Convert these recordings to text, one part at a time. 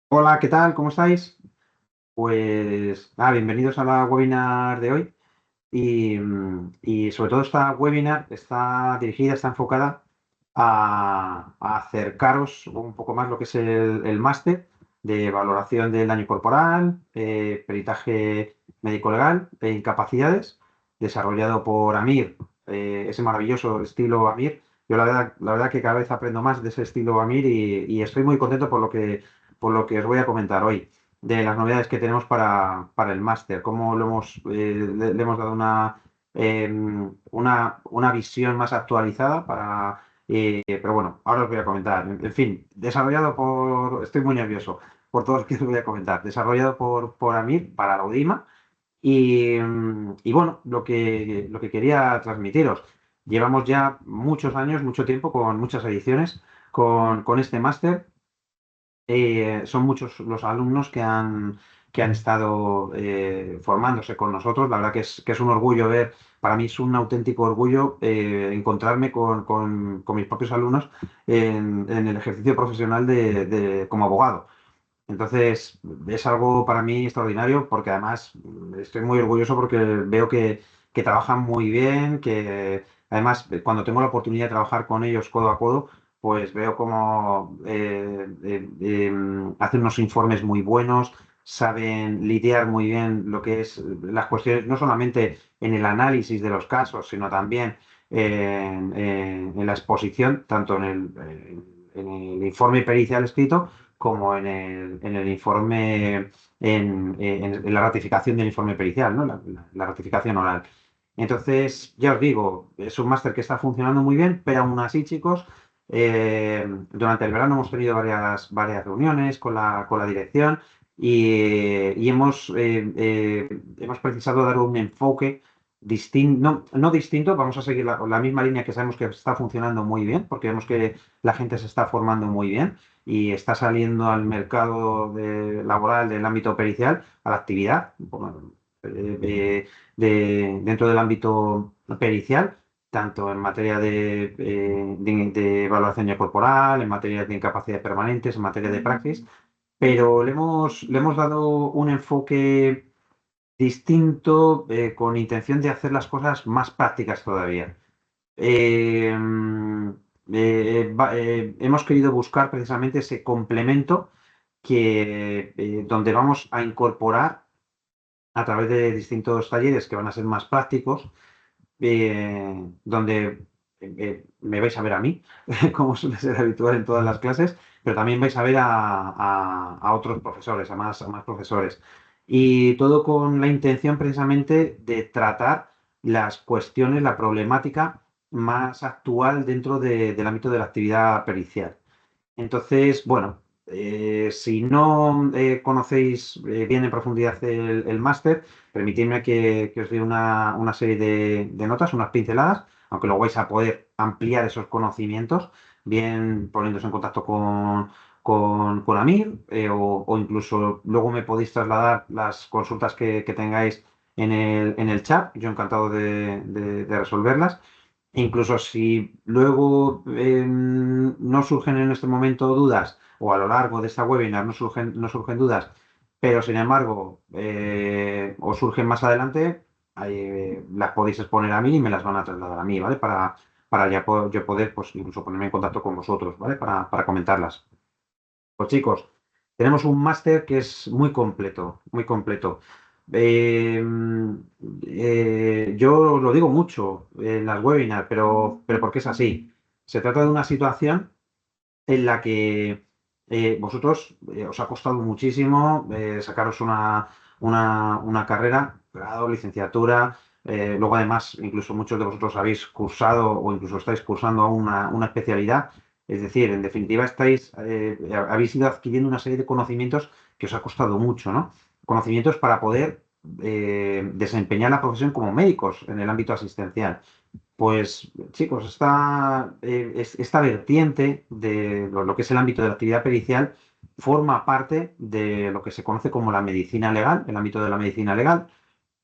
Hola, ¿qué tal? ¿Cómo estáis? Pues bienvenidos a la webinar de hoy. Y sobre todo esta webinar está dirigida, está enfocada a acercaros un poco más lo que es el máster de valoración del daño corporal, peritaje médico-legal e incapacidades, desarrollado por Amir, ese maravilloso estilo Amir. Yo la verdad que cada vez aprendo más de ese estilo Amir y estoy muy contento por lo que os voy a comentar hoy de las novedades que tenemos para el máster, cómo le hemos dado una visión más actualizada pero bueno, ahora os voy a comentar. En fin, estoy muy nervioso por todo lo que os voy a comentar, desarrollado por Amir para la UDIMA y bueno, lo que quería transmitiros. Llevamos ya muchos años, mucho tiempo, con muchas ediciones con este máster. Son muchos los alumnos que han estado formándose con nosotros. La verdad que es un orgullo ver, para mí es un auténtico orgullo encontrarme con mis propios alumnos en el ejercicio profesional como abogado. Entonces, es algo para mí extraordinario porque además estoy muy orgulloso porque veo que trabajan muy bien, que además cuando tengo la oportunidad de trabajar con ellos codo a codo, pues veo cómo hacen unos informes muy buenos, saben lidiar muy bien lo que es las cuestiones, no solamente en el análisis de los casos, sino también en la exposición, tanto en el informe pericial escrito como en el informe, en la ratificación del informe pericial, ¿no? La ratificación oral. Entonces, ya os digo, es un máster que está funcionando muy bien, pero aún así, chicos, durante el verano hemos tenido varias reuniones con la dirección y hemos precisado dar un enfoque distinto, no distinto, vamos a seguir la misma línea que sabemos que está funcionando muy bien, porque vemos que la gente se está formando muy bien y está saliendo al mercado laboral del ámbito pericial, a la actividad, bueno, dentro del ámbito pericial, tanto en materia de valoración ya corporal, en materia de incapacidades permanentes, en materia de praxis, pero le hemos dado un enfoque distinto, con intención de hacer las cosas más prácticas todavía. Eh, Hemos querido buscar precisamente ese complemento donde vamos a incorporar a través de distintos talleres que van a ser más prácticos, donde me vais a ver a mí, como suele ser habitual en todas las clases, pero también vais a ver a otros profesores, a más profesores. Y todo con la intención precisamente de tratar las cuestiones, la problemática más actual dentro del ámbito de la actividad pericial. Entonces, bueno, si no conocéis bien en profundidad el máster, permitidme que os dé una serie de notas, unas pinceladas, aunque luego vais a poder ampliar esos conocimientos, bien poniéndose en contacto con Amir, o incluso luego me podéis trasladar las consultas que tengáis en el chat. Yo encantado de resolverlas. Incluso si luego no surgen en este momento dudas o a lo largo de esta webinar no surgen dudas, pero sin embargo os surgen más adelante, las podéis exponer a mí y me las van a trasladar a mí, ¿vale? Para ya yo poder, pues, incluso ponerme en contacto con vosotros, ¿vale? Para comentarlas. Pues chicos, tenemos un máster que es muy completo, muy completo. Eh, yo lo digo mucho en las webinars, pero porque es así. Se trata de una situación en la que vosotros os ha costado muchísimo sacaros una carrera, grado, licenciatura. Luego, además, incluso muchos de vosotros habéis cursado o incluso estáis cursando aún una especialidad. Es decir, en definitiva, habéis ido adquiriendo una serie de conocimientos que os ha costado mucho, ¿no? Conocimientos para poder desempeñar la profesión como médicos en el ámbito asistencial. Pues chicos, esta vertiente de lo que es el ámbito de la actividad pericial forma parte de lo que se conoce como la medicina legal, el ámbito de la medicina legal,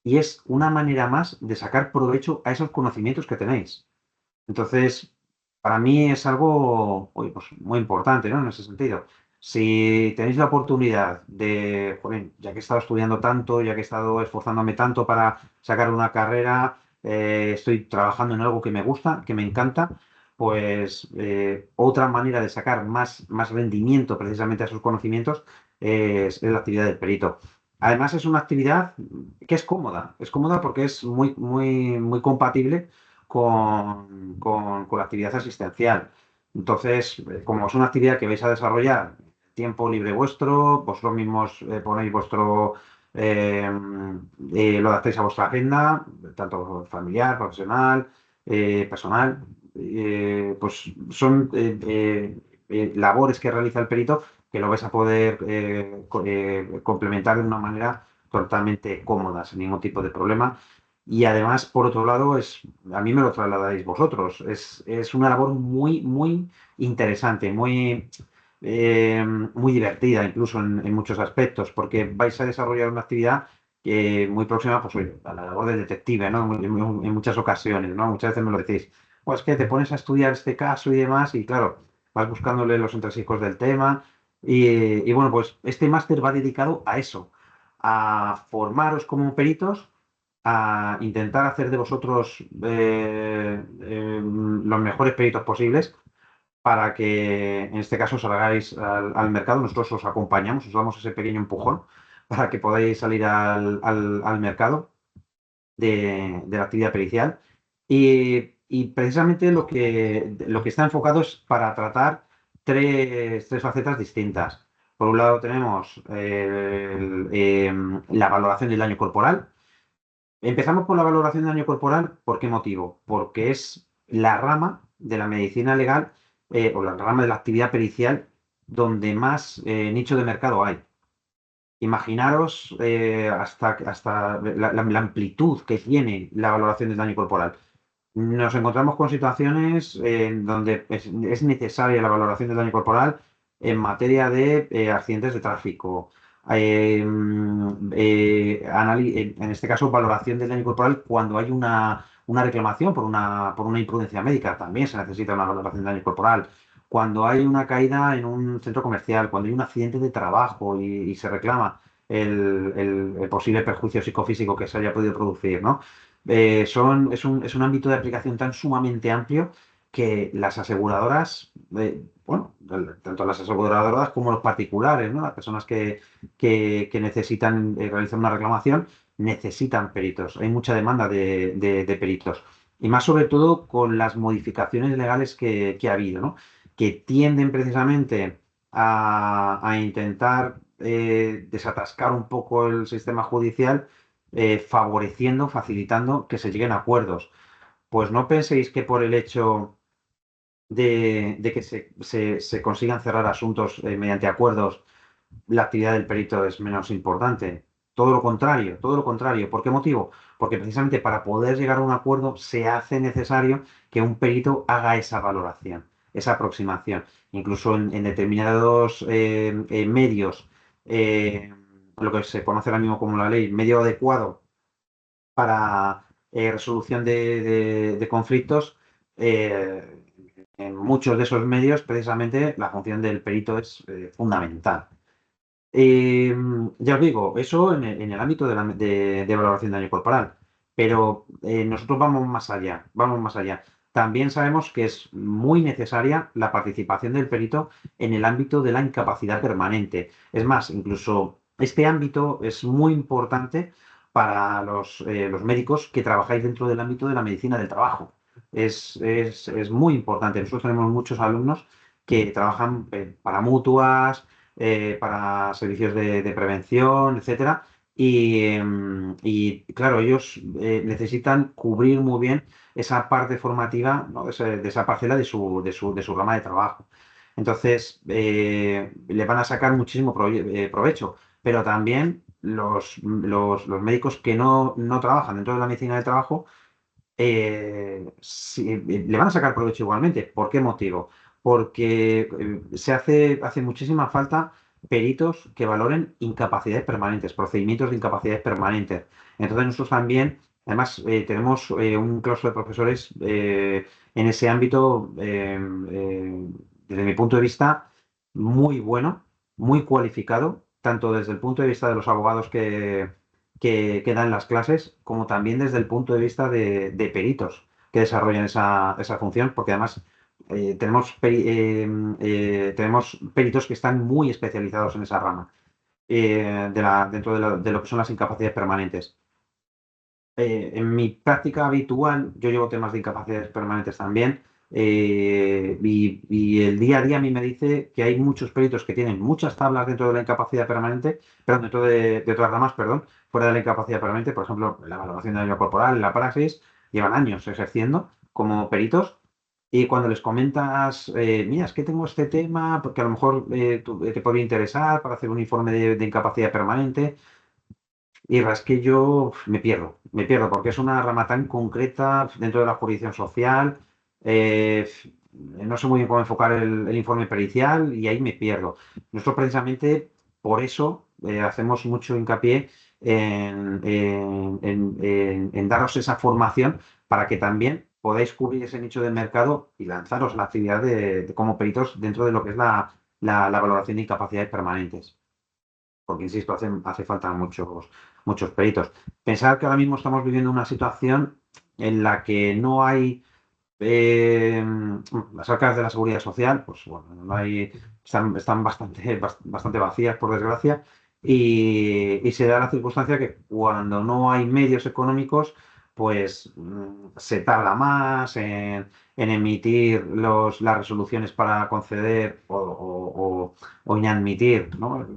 y es una manera más de sacar provecho a esos conocimientos que tenéis. Entonces, para mí es algo pues, muy importante, ¿no? En ese sentido. Si tenéis la oportunidad de, joder, ya que he estado estudiando tanto, ya que he estado esforzándome tanto para sacar una carrera, estoy trabajando en algo que me gusta, que me encanta, pues otra manera de sacar más rendimiento precisamente a sus conocimientos es la actividad del perito. Además es una actividad que es cómoda porque es muy compatible con la actividad asistencial. Entonces, como es una actividad que vais a desarrollar tiempo libre vuestro, vosotros mismos ponéis eh, lo adaptáis a vuestra agenda, tanto familiar, profesional, personal, pues son labores que realiza el perito que lo vais a poder complementar de una manera totalmente cómoda, sin ningún tipo de problema. Y además, por otro lado, a mí me lo trasladáis vosotros. Es una labor muy interesante, muy divertida, incluso en muchos aspectos, porque vais a desarrollar una actividad muy próxima, pues, oye, a la labor del detective, ¿no? En muchas ocasiones, ¿no? Muchas veces me lo decís. Pues que te pones a estudiar este caso y demás, y claro, vas buscándole los entresijos del tema. Y bueno, pues este máster va dedicado a eso, a formaros como peritos, a intentar hacer de vosotros los mejores peritos posibles para que en este caso salgáis al mercado. Nosotros os acompañamos, os damos ese pequeño empujón para que podáis salir al mercado de la actividad pericial. Y precisamente lo que está enfocado es para tratar tres facetas distintas. Por un lado tenemos la valoración del daño corporal. Empezamos por la valoración del daño corporal. ¿Por qué motivo? Porque es la rama de la medicina legal o la rama de la actividad pericial donde más nicho de mercado hay. Imaginaros hasta la amplitud que tiene la valoración del daño corporal. Nos encontramos con situaciones en donde es necesaria la valoración del daño corporal en materia de accidentes de tráfico. En este caso, valoración del daño corporal cuando hay una reclamación por una imprudencia médica. También se necesita una valoración del daño corporal. Cuando hay una caída en un centro comercial, cuando hay un accidente de trabajo y se reclama el posible perjuicio psicofísico que se haya podido producir, ¿no? Es un ámbito de aplicación tan sumamente amplio que las aseguradoras, bueno, tanto las aseguradoras como los particulares, ¿no? Las personas que necesitan realizar una reclamación, necesitan peritos. Hay mucha demanda de peritos. Y más sobre todo con las modificaciones legales que ha habido, ¿no? Que tienden precisamente a intentar desatascar un poco el sistema judicial, favoreciendo, facilitando que se lleguen a acuerdos. Pues no penséis que por el hecho de que se consigan cerrar asuntos mediante acuerdos, la actividad del perito es menos importante. Todo lo contrario, todo lo contrario. ¿Por qué motivo? Porque precisamente para poder llegar a un acuerdo se hace necesario que un perito haga esa valoración, esa aproximación. Incluso en determinados medios, lo que se conoce ahora mismo como la ley, medio adecuado para resolución de conflictos, eh, en muchos de esos medios, precisamente, la función del perito es fundamental. Ya os digo, eso en el ámbito de valoración de daño corporal, pero nosotros vamos más allá, vamos más allá. También sabemos que es muy necesaria la participación del perito en el ámbito de la incapacidad permanente. Es más, incluso este ámbito es muy importante para los médicos que trabajáis dentro del ámbito de la medicina del trabajo. Es muy importante. Nosotros tenemos muchos alumnos que trabajan para mutuas, para servicios de prevención, etcétera. Y claro, ellos necesitan cubrir muy bien esa parte formativa, ¿no? De esa parcela de su rama de trabajo. Entonces, le van a sacar muchísimo provecho, pero también los médicos que no trabajan dentro de la medicina del trabajo, sí, le van a sacar provecho igualmente. ¿Por qué motivo? Porque hace muchísima falta peritos que valoren incapacidades permanentes, procedimientos de incapacidades permanentes. Entonces nosotros también Además, tenemos un claustro de profesores en ese ámbito, desde mi punto de vista, muy bueno, muy cualificado, tanto desde el punto de vista de los abogados que dan las clases, como también desde el punto de vista de peritos que desarrollan esa función, porque además tenemos peritos que están muy especializados en esa rama, dentro de lo que son las incapacidades permanentes. En mi práctica habitual, yo llevo temas de incapacidades permanentes también, y el día a día a mí me dice que hay muchos peritos que tienen muchas tablas dentro de la incapacidad permanente, pero dentro de otras ramas, perdón, fuera de la incapacidad permanente, por ejemplo, la valoración de daño corporal, la praxis, llevan años ejerciendo como peritos. Y cuando les comentas, mira, es que tengo este tema, porque a lo mejor te podría interesar para hacer un informe de incapacidad permanente, y es que yo me pierdo, porque es una rama tan concreta dentro de la jurisdicción social. No sé muy bien cómo enfocar el informe pericial y ahí me pierdo. Nosotros precisamente por eso hacemos mucho hincapié en daros esa formación para que también podáis cubrir ese nicho de mercado y lanzaros la actividad como peritos dentro de lo que es la valoración de incapacidades permanentes, porque insisto, hace falta muchos peritos. Pensar que ahora mismo estamos viviendo una situación en la que no hay eh, las arcas de la seguridad social, pues bueno, no hay, están bastante vacías, por desgracia, y se da la circunstancia que cuando no hay medios económicos, pues se tarda más en emitir las resoluciones para conceder o inadmitir, ¿no?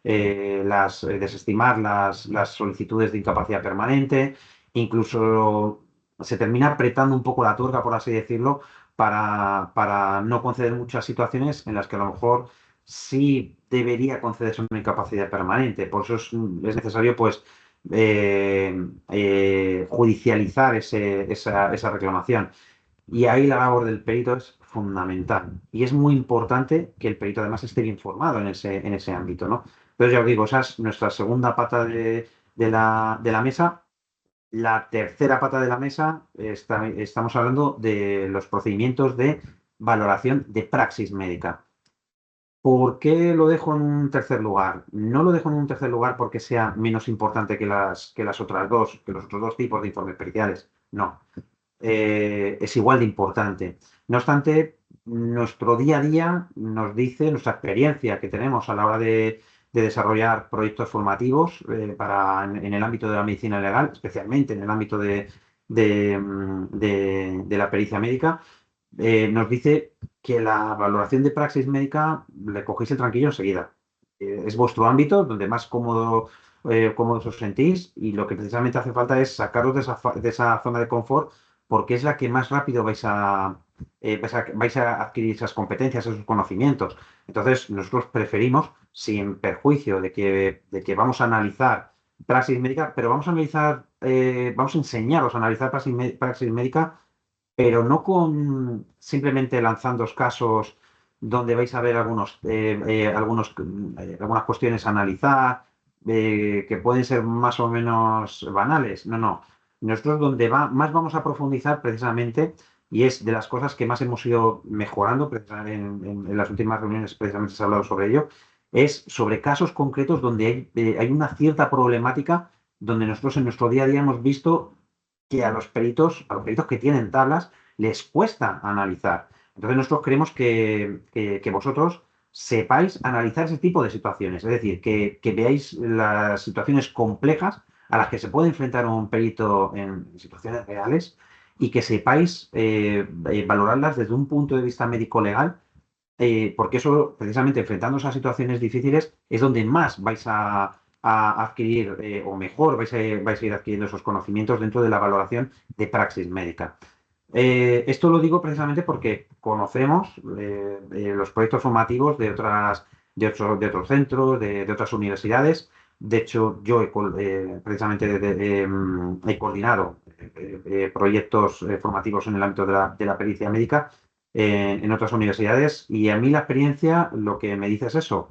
Desestimar las solicitudes de incapacidad permanente, incluso se termina apretando un poco la tuerca, por así decirlo, para no conceder muchas situaciones en las que a lo mejor sí debería concederse una incapacidad permanente. Por eso es necesario, pues, judicializar esa reclamación. Y ahí la labor del perito es fundamental. Y es muy importante que el perito además esté bien formado en ese ámbito, ¿no? Entonces, ya os digo, esa es nuestra segunda pata de la mesa. La tercera pata de la mesa, estamos hablando de los procedimientos de valoración de praxis médica. ¿Por qué lo dejo en un tercer lugar? No lo dejo en un tercer lugar porque sea menos importante que las otras dos, que los otros dos tipos de informes periciales. No, es igual de importante. No obstante, nuestro día a día nos dice, nuestra experiencia que tenemos a la hora de desarrollar proyectos formativos en el ámbito de la medicina legal, especialmente en el ámbito de la pericia médica, nos dice que la valoración de praxis médica le cogéis el tranquillo enseguida. Es vuestro ámbito donde más cómodos os sentís, y lo que precisamente hace falta es sacaros de esa zona de confort, porque es la que más rápido vais a adquirir esas competencias, esos conocimientos. Entonces, nosotros preferimos, sin perjuicio de que vamos a analizar praxis médica, pero vamos a enseñaros a analizar praxis médica, pero no con simplemente lanzando casos donde vais a ver algunas cuestiones a analizar, que pueden ser más o menos banales. No, no. Nosotros donde más vamos a profundizar precisamente, y es de las cosas que más hemos ido mejorando precisamente en las últimas reuniones, precisamente se ha hablado sobre ello, es sobre casos concretos donde hay una cierta problemática, donde nosotros en nuestro día a día hemos visto que a los peritos que tienen tablas les cuesta analizar. Entonces nosotros queremos que vosotros sepáis analizar ese tipo de situaciones, es decir, que veáis las situaciones complejas a las que se puede enfrentar un perito en situaciones reales, y que sepáis valorarlas desde un punto de vista médico-legal, porque eso, precisamente enfrentando esas situaciones difíciles, es donde más vais a adquirir, o mejor vais a ir adquiriendo esos conocimientos dentro de la valoración de praxis médica. Esto lo digo precisamente porque conocemos los proyectos formativos de otros centros, de otras universidades. De hecho, yo precisamente he coordinado proyectos formativos en el ámbito de la pericia médica en otras universidades, y a mí la experiencia lo que me dice es eso,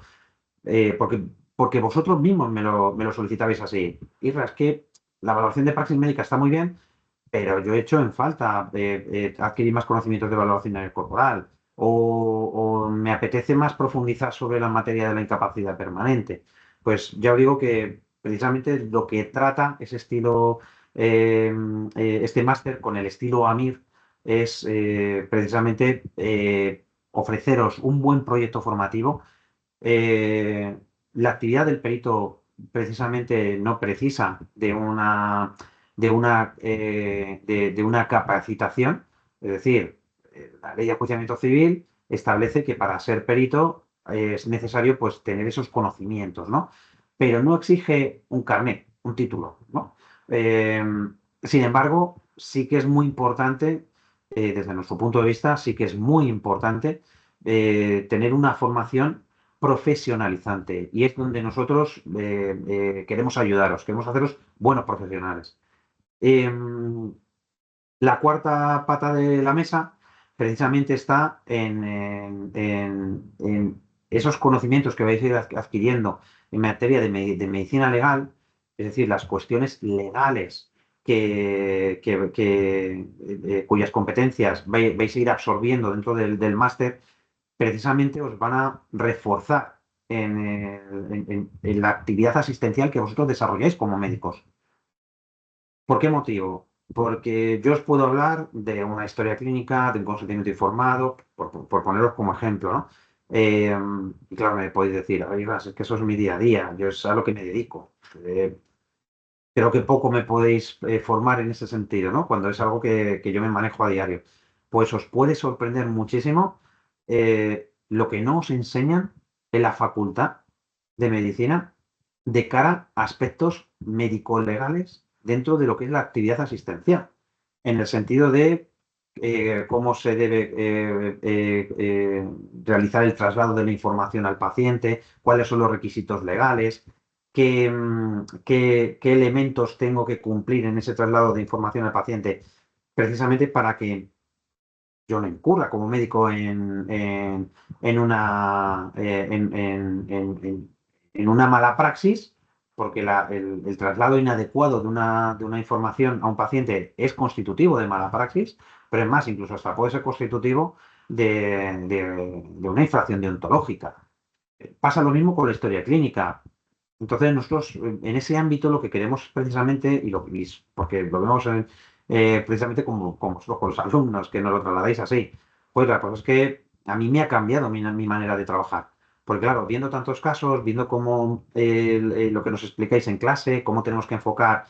porque vosotros mismos me lo solicitabais así. Isra, es que la valoración de praxis médica está muy bien, pero yo he hecho en falta adquirir más conocimientos de valoración corporal o me apetece más profundizar sobre la materia de la incapacidad permanente. Pues ya os digo que precisamente lo que trata ese estilo, eh, este máster con el estilo AMIR es precisamente ofreceros un buen proyecto formativo. La actividad del perito precisamente no precisa de una capacitación, es decir, la ley de enjuiciamiento civil establece que para ser perito es necesario pues tener esos conocimientos, ¿no? Pero no exige un carnet, un título, ¿no? Eh, Sin embargo, sí que es muy importante, desde nuestro punto de vista, sí que es muy importante tener una formación profesionalizante y es donde nosotros queremos ayudaros, queremos haceros buenos profesionales. Em, la cuarta pata de la mesa precisamente está en esos conocimientos que vais a ir adquiriendo en materia de medicina legal, es decir, las cuestiones legales cuyas competencias vais a ir absorbiendo dentro del máster, precisamente os van a reforzar en la actividad asistencial que vosotros desarrolláis como médicos. ¿Por qué motivo? Porque yo os puedo hablar de una historia clínica, de un consentimiento informado, por poneros como ejemplo, ¿no? Y claro, me podéis decir, oiga, es que eso es mi día a día, yo es a lo que me dedico. Creo que poco me podéis formar en ese sentido, ¿no? Cuando es algo que yo me manejo a diario. Pues os puede sorprender muchísimo lo que no os enseñan en la facultad de medicina de cara a aspectos médico-legales dentro de lo que es la actividad asistencial, en el sentido de cómo se debe realizar el traslado de la información al paciente, cuáles son los requisitos legales, qué elementos tengo que cumplir en ese traslado de información al paciente, precisamente para que yo no incurra como médico en una, en una mala praxis, porque el traslado inadecuado de una información a un paciente es constitutivo de mala praxis, pero es más, incluso hasta puede ser constitutivo de una infracción deontológica. Pasa lo mismo con la historia clínica. Entonces, nosotros en ese ámbito lo que queremos precisamente, porque lo vemos precisamente como vosotros con los alumnos, que nos lo trasladáis así, pues la cosa es que a mí me ha cambiado mi manera de trabajar. Porque claro, viendo tantos casos, viendo cómo lo que nos explicáis en clase, cómo tenemos que enfocar,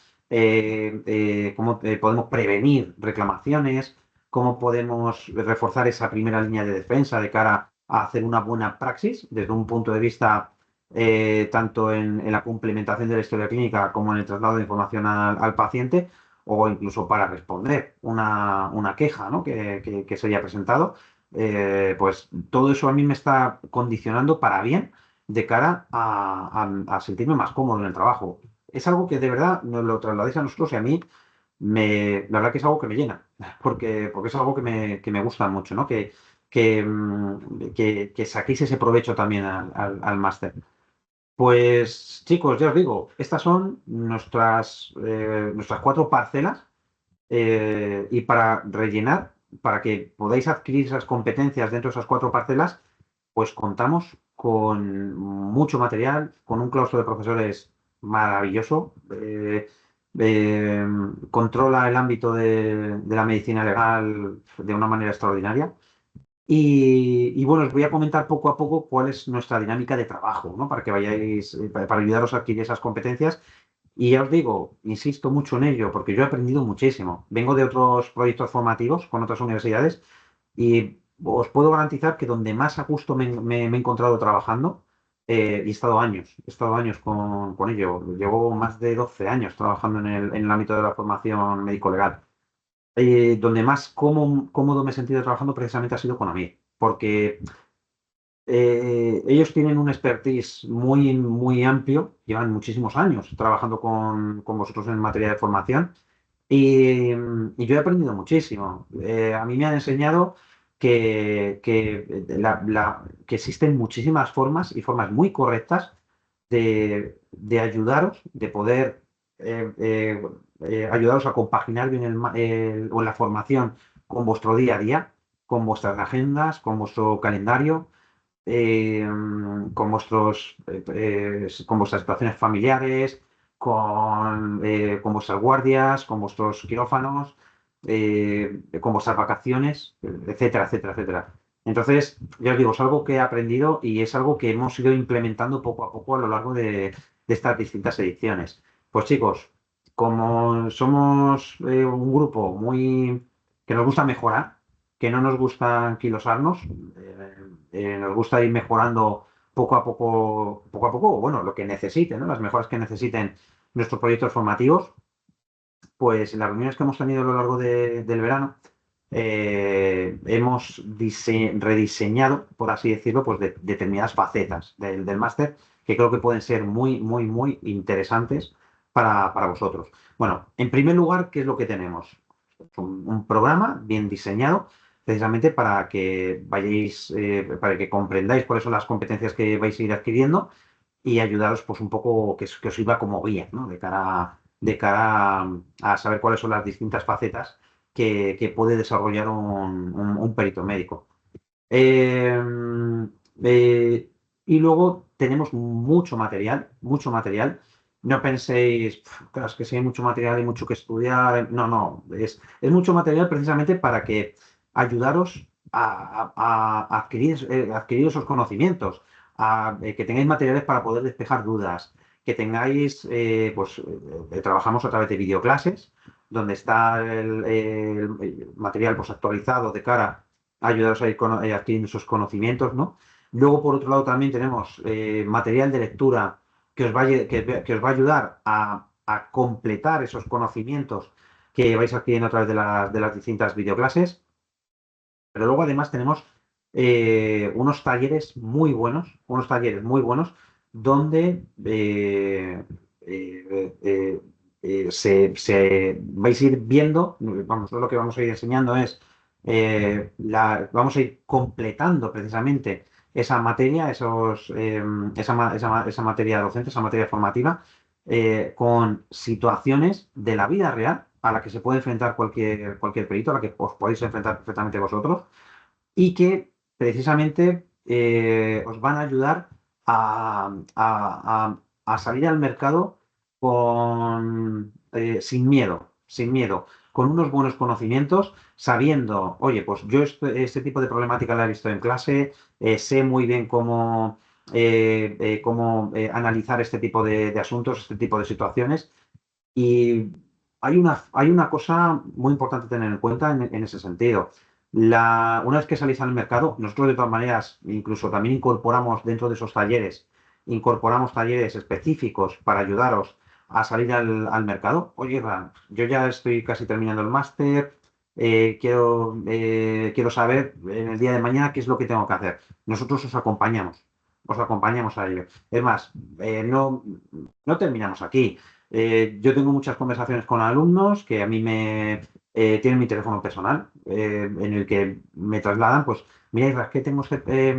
cómo podemos prevenir reclamaciones, cómo podemos reforzar esa primera línea de defensa de cara a hacer una buena praxis desde un punto de vista tanto en la complementación de la historia clínica como en el traslado de información al paciente o incluso para responder una queja, ¿no? que se haya presentado. Pues todo eso a mí me está condicionando para bien de cara a sentirme más cómodo en el trabajo. Es algo que de verdad nos lo trasladáis a nosotros y a mí la verdad que es algo que me llena, porque es algo que me gusta mucho, ¿no? Que saquéis ese provecho también al máster. Pues chicos, ya os digo, estas son nuestras cuatro parcelas y para rellenar, para que podáis adquirir esas competencias dentro de esas cuatro parcelas, pues contamos con mucho material, con un claustro de profesores maravilloso. Eh, Controla el ámbito de la medicina legal de una manera extraordinaria. Y bueno, os voy a comentar poco a poco cuál es nuestra dinámica de trabajo, ¿no? Para que vayáis, para ayudaros a adquirir esas competencias. Y ya os digo, insisto mucho en ello, porque yo he aprendido muchísimo. Vengo de otros proyectos formativos con otras universidades y os puedo garantizar que donde más a gusto me he encontrado trabajando, y he estado años con ello. Llevo más de 12 años trabajando en el ámbito de la formación médico-legal. Donde más cómodo me he sentido trabajando precisamente ha sido con AMIR, porque ellos tienen un expertise muy, muy amplio, llevan muchísimos años trabajando con vosotros en materia de formación y yo he aprendido muchísimo. A mí me han enseñado que existen muchísimas formas y formas muy correctas de ayudaros, de poder ayudaros a compaginar bien o la formación con vuestro día a día, con vuestras agendas, con vuestro calendario, eh, con vuestras situaciones familiares, con vuestras guardias, con vuestros quirófanos, con vuestras vacaciones, etcétera, etcétera, etcétera. Entonces, ya os digo, es algo que he aprendido y es algo que hemos ido implementando poco a poco a lo largo de estas distintas ediciones. Pues chicos, como somos un grupo muy que nos gusta mejorar, que no nos gusta anquilosarnos, nos gusta ir mejorando poco a poco, bueno, lo que necesiten, ¿no? Las mejoras que necesiten nuestros proyectos formativos, pues en las reuniones que hemos tenido a lo largo del verano, hemos rediseñado, por así decirlo, pues determinadas facetas del máster que creo que pueden ser muy, muy, muy interesantes para vosotros. Bueno, en primer lugar, ¿qué es lo que tenemos? Un programa bien diseñado precisamente para que vayáis, para que comprendáis cuáles son las competencias que vais a ir adquiriendo y ayudaros pues un poco que os sirva como guía, ¿no? De cara a saber cuáles son las distintas facetas que puede desarrollar un perito médico. Eh, eh, y luego tenemos mucho material, mucho material. No penséis, claro, es que si hay mucho material y mucho que estudiar. No, no, es mucho material precisamente para que ayudaros a adquirir esos conocimientos, que tengáis materiales para poder despejar dudas, que tengáis, trabajamos a través de videoclases, donde está el material pues, actualizado de cara ayudaros a ir adquiriendo esos conocimientos, ¿no? Luego, por otro lado, también tenemos material de lectura que os va a ayudar a completar esos conocimientos que vais adquiriendo a través de las distintas videoclases. Pero luego, además, tenemos unos talleres muy buenos, donde vais a ir viendo, vamos, todo lo que vamos a ir enseñando es vamos a ir completando precisamente esa materia, esa materia docente, esa materia formativa, con situaciones de la vida real a la que se puede enfrentar cualquier perito, a la que os podéis enfrentar perfectamente vosotros, y que precisamente os van a ayudar a salir al mercado sin miedo, con unos buenos conocimientos, sabiendo, oye, pues yo este tipo de problemática la he visto en clase, sé muy bien cómo analizar este tipo de asuntos, este tipo de situaciones, y hay una cosa muy importante a tener en cuenta en ese sentido. Una vez que salís al mercado, nosotros de todas maneras, incluso también incorporamos dentro de esos talleres, incorporamos talleres específicos para ayudaros a salir al mercado. Oye, Ran, yo ya estoy casi terminando el máster, quiero saber en el día de mañana qué es lo que tengo que hacer. Nosotros os acompañamos a ello. Es más, no terminamos aquí. Yo tengo muchas conversaciones con alumnos que a mí tienen mi teléfono personal, en el que me trasladan, pues, mira, Isra, que he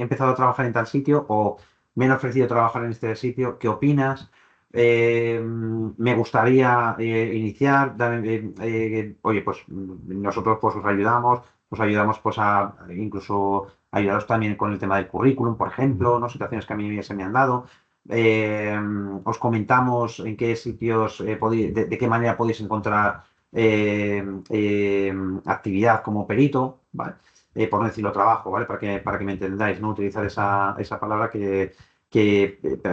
empezado a trabajar en tal sitio o me han ofrecido trabajar en este sitio, ¿qué opinas? Me gustaría iniciar, oye, pues nosotros pues os ayudamos pues a incluso ayudaros también con el tema del currículum, por ejemplo, ¿no? Situaciones que a mí se me han dado. Eh, Os comentamos en qué sitios, de qué manera podéis encontrar eh, eh, actividad como perito, ¿vale? Por no decirlo trabajo, ¿vale? Para que me entendáis, ¿no? Utilizar esa palabra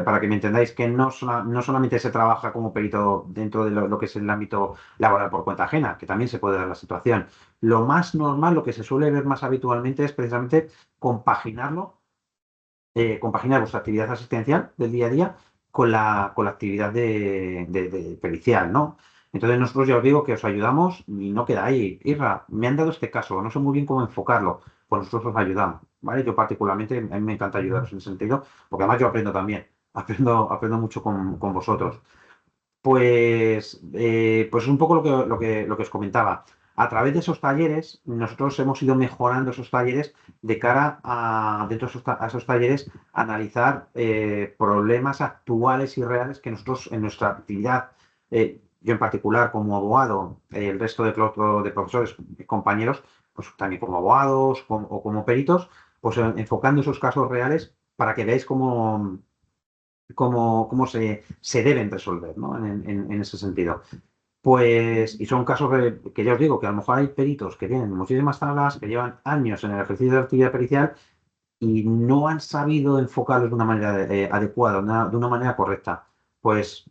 para que me entendáis que no solamente se trabaja como perito dentro de lo que es el ámbito laboral por cuenta ajena, que también se puede dar la situación. Lo más normal, lo que se suele ver más habitualmente es precisamente compaginarlo compaginar vuestra actividad asistencial del día a día con la actividad de pericial, ¿no? Entonces nosotros ya os digo que os ayudamos y no queda ahí. Irra, me han dado este caso, no sé muy bien cómo enfocarlo, pues nosotros os ayudamos, ¿vale? Yo particularmente, a mí me encanta ayudaros en ese sentido, porque además yo aprendo también, aprendo mucho con vosotros. Pues un poco lo que os comentaba. A través de esos talleres, nosotros hemos ido mejorando esos talleres de cara dentro a esos talleres, analizar problemas actuales y reales que nosotros en nuestra actividad yo en particular como abogado, el resto de profesores, compañeros, pues también como abogados o como peritos, pues enfocando esos casos reales para que veáis cómo se deben resolver, ¿no? En ese sentido. Pues, y son casos que ya os digo, que a lo mejor hay peritos que tienen muchísimas tablas, que llevan años en el ejercicio de la actividad pericial y no han sabido enfocarlos de una manera adecuada, de una manera correcta. Pues,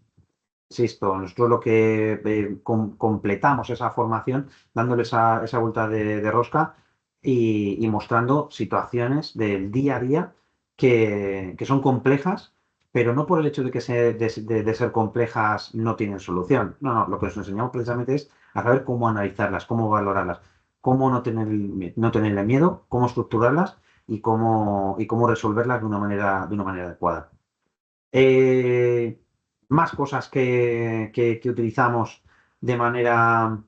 insisto, nosotros lo que completamos esa formación dándole esa vuelta de rosca y mostrando situaciones del día a día que son complejas, pero no por el hecho de que de ser complejas no tienen solución. No, no, lo que os enseñamos precisamente es a saber cómo analizarlas, cómo valorarlas, cómo no tenerle miedo, cómo estructurarlas y cómo resolverlas de una manera adecuada. Eh, Más cosas que utilizamos de manera, a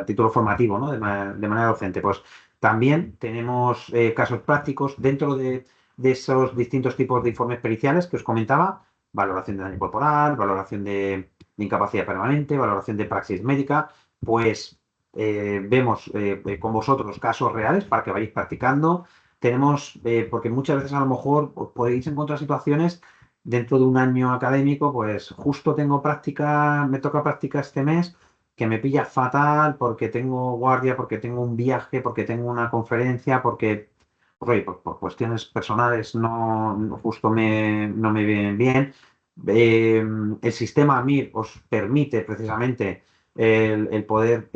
título formativo, ¿no? De manera docente. Pues también tenemos casos prácticos dentro de esos distintos tipos de informes periciales que os comentaba: valoración de daño corporal, valoración de incapacidad permanente, valoración de praxis médica. Pues vemos con vosotros casos reales para que vayáis practicando. Tenemos, porque muchas veces a lo mejor os podéis encontrar situaciones dentro de un año académico, pues justo tengo práctica, me toca práctica este mes, que me pilla fatal porque tengo guardia, porque tengo un viaje, porque tengo una conferencia, porque, pues, oye, por cuestiones personales justo no me vienen bien. El sistema MIR os permite precisamente el poder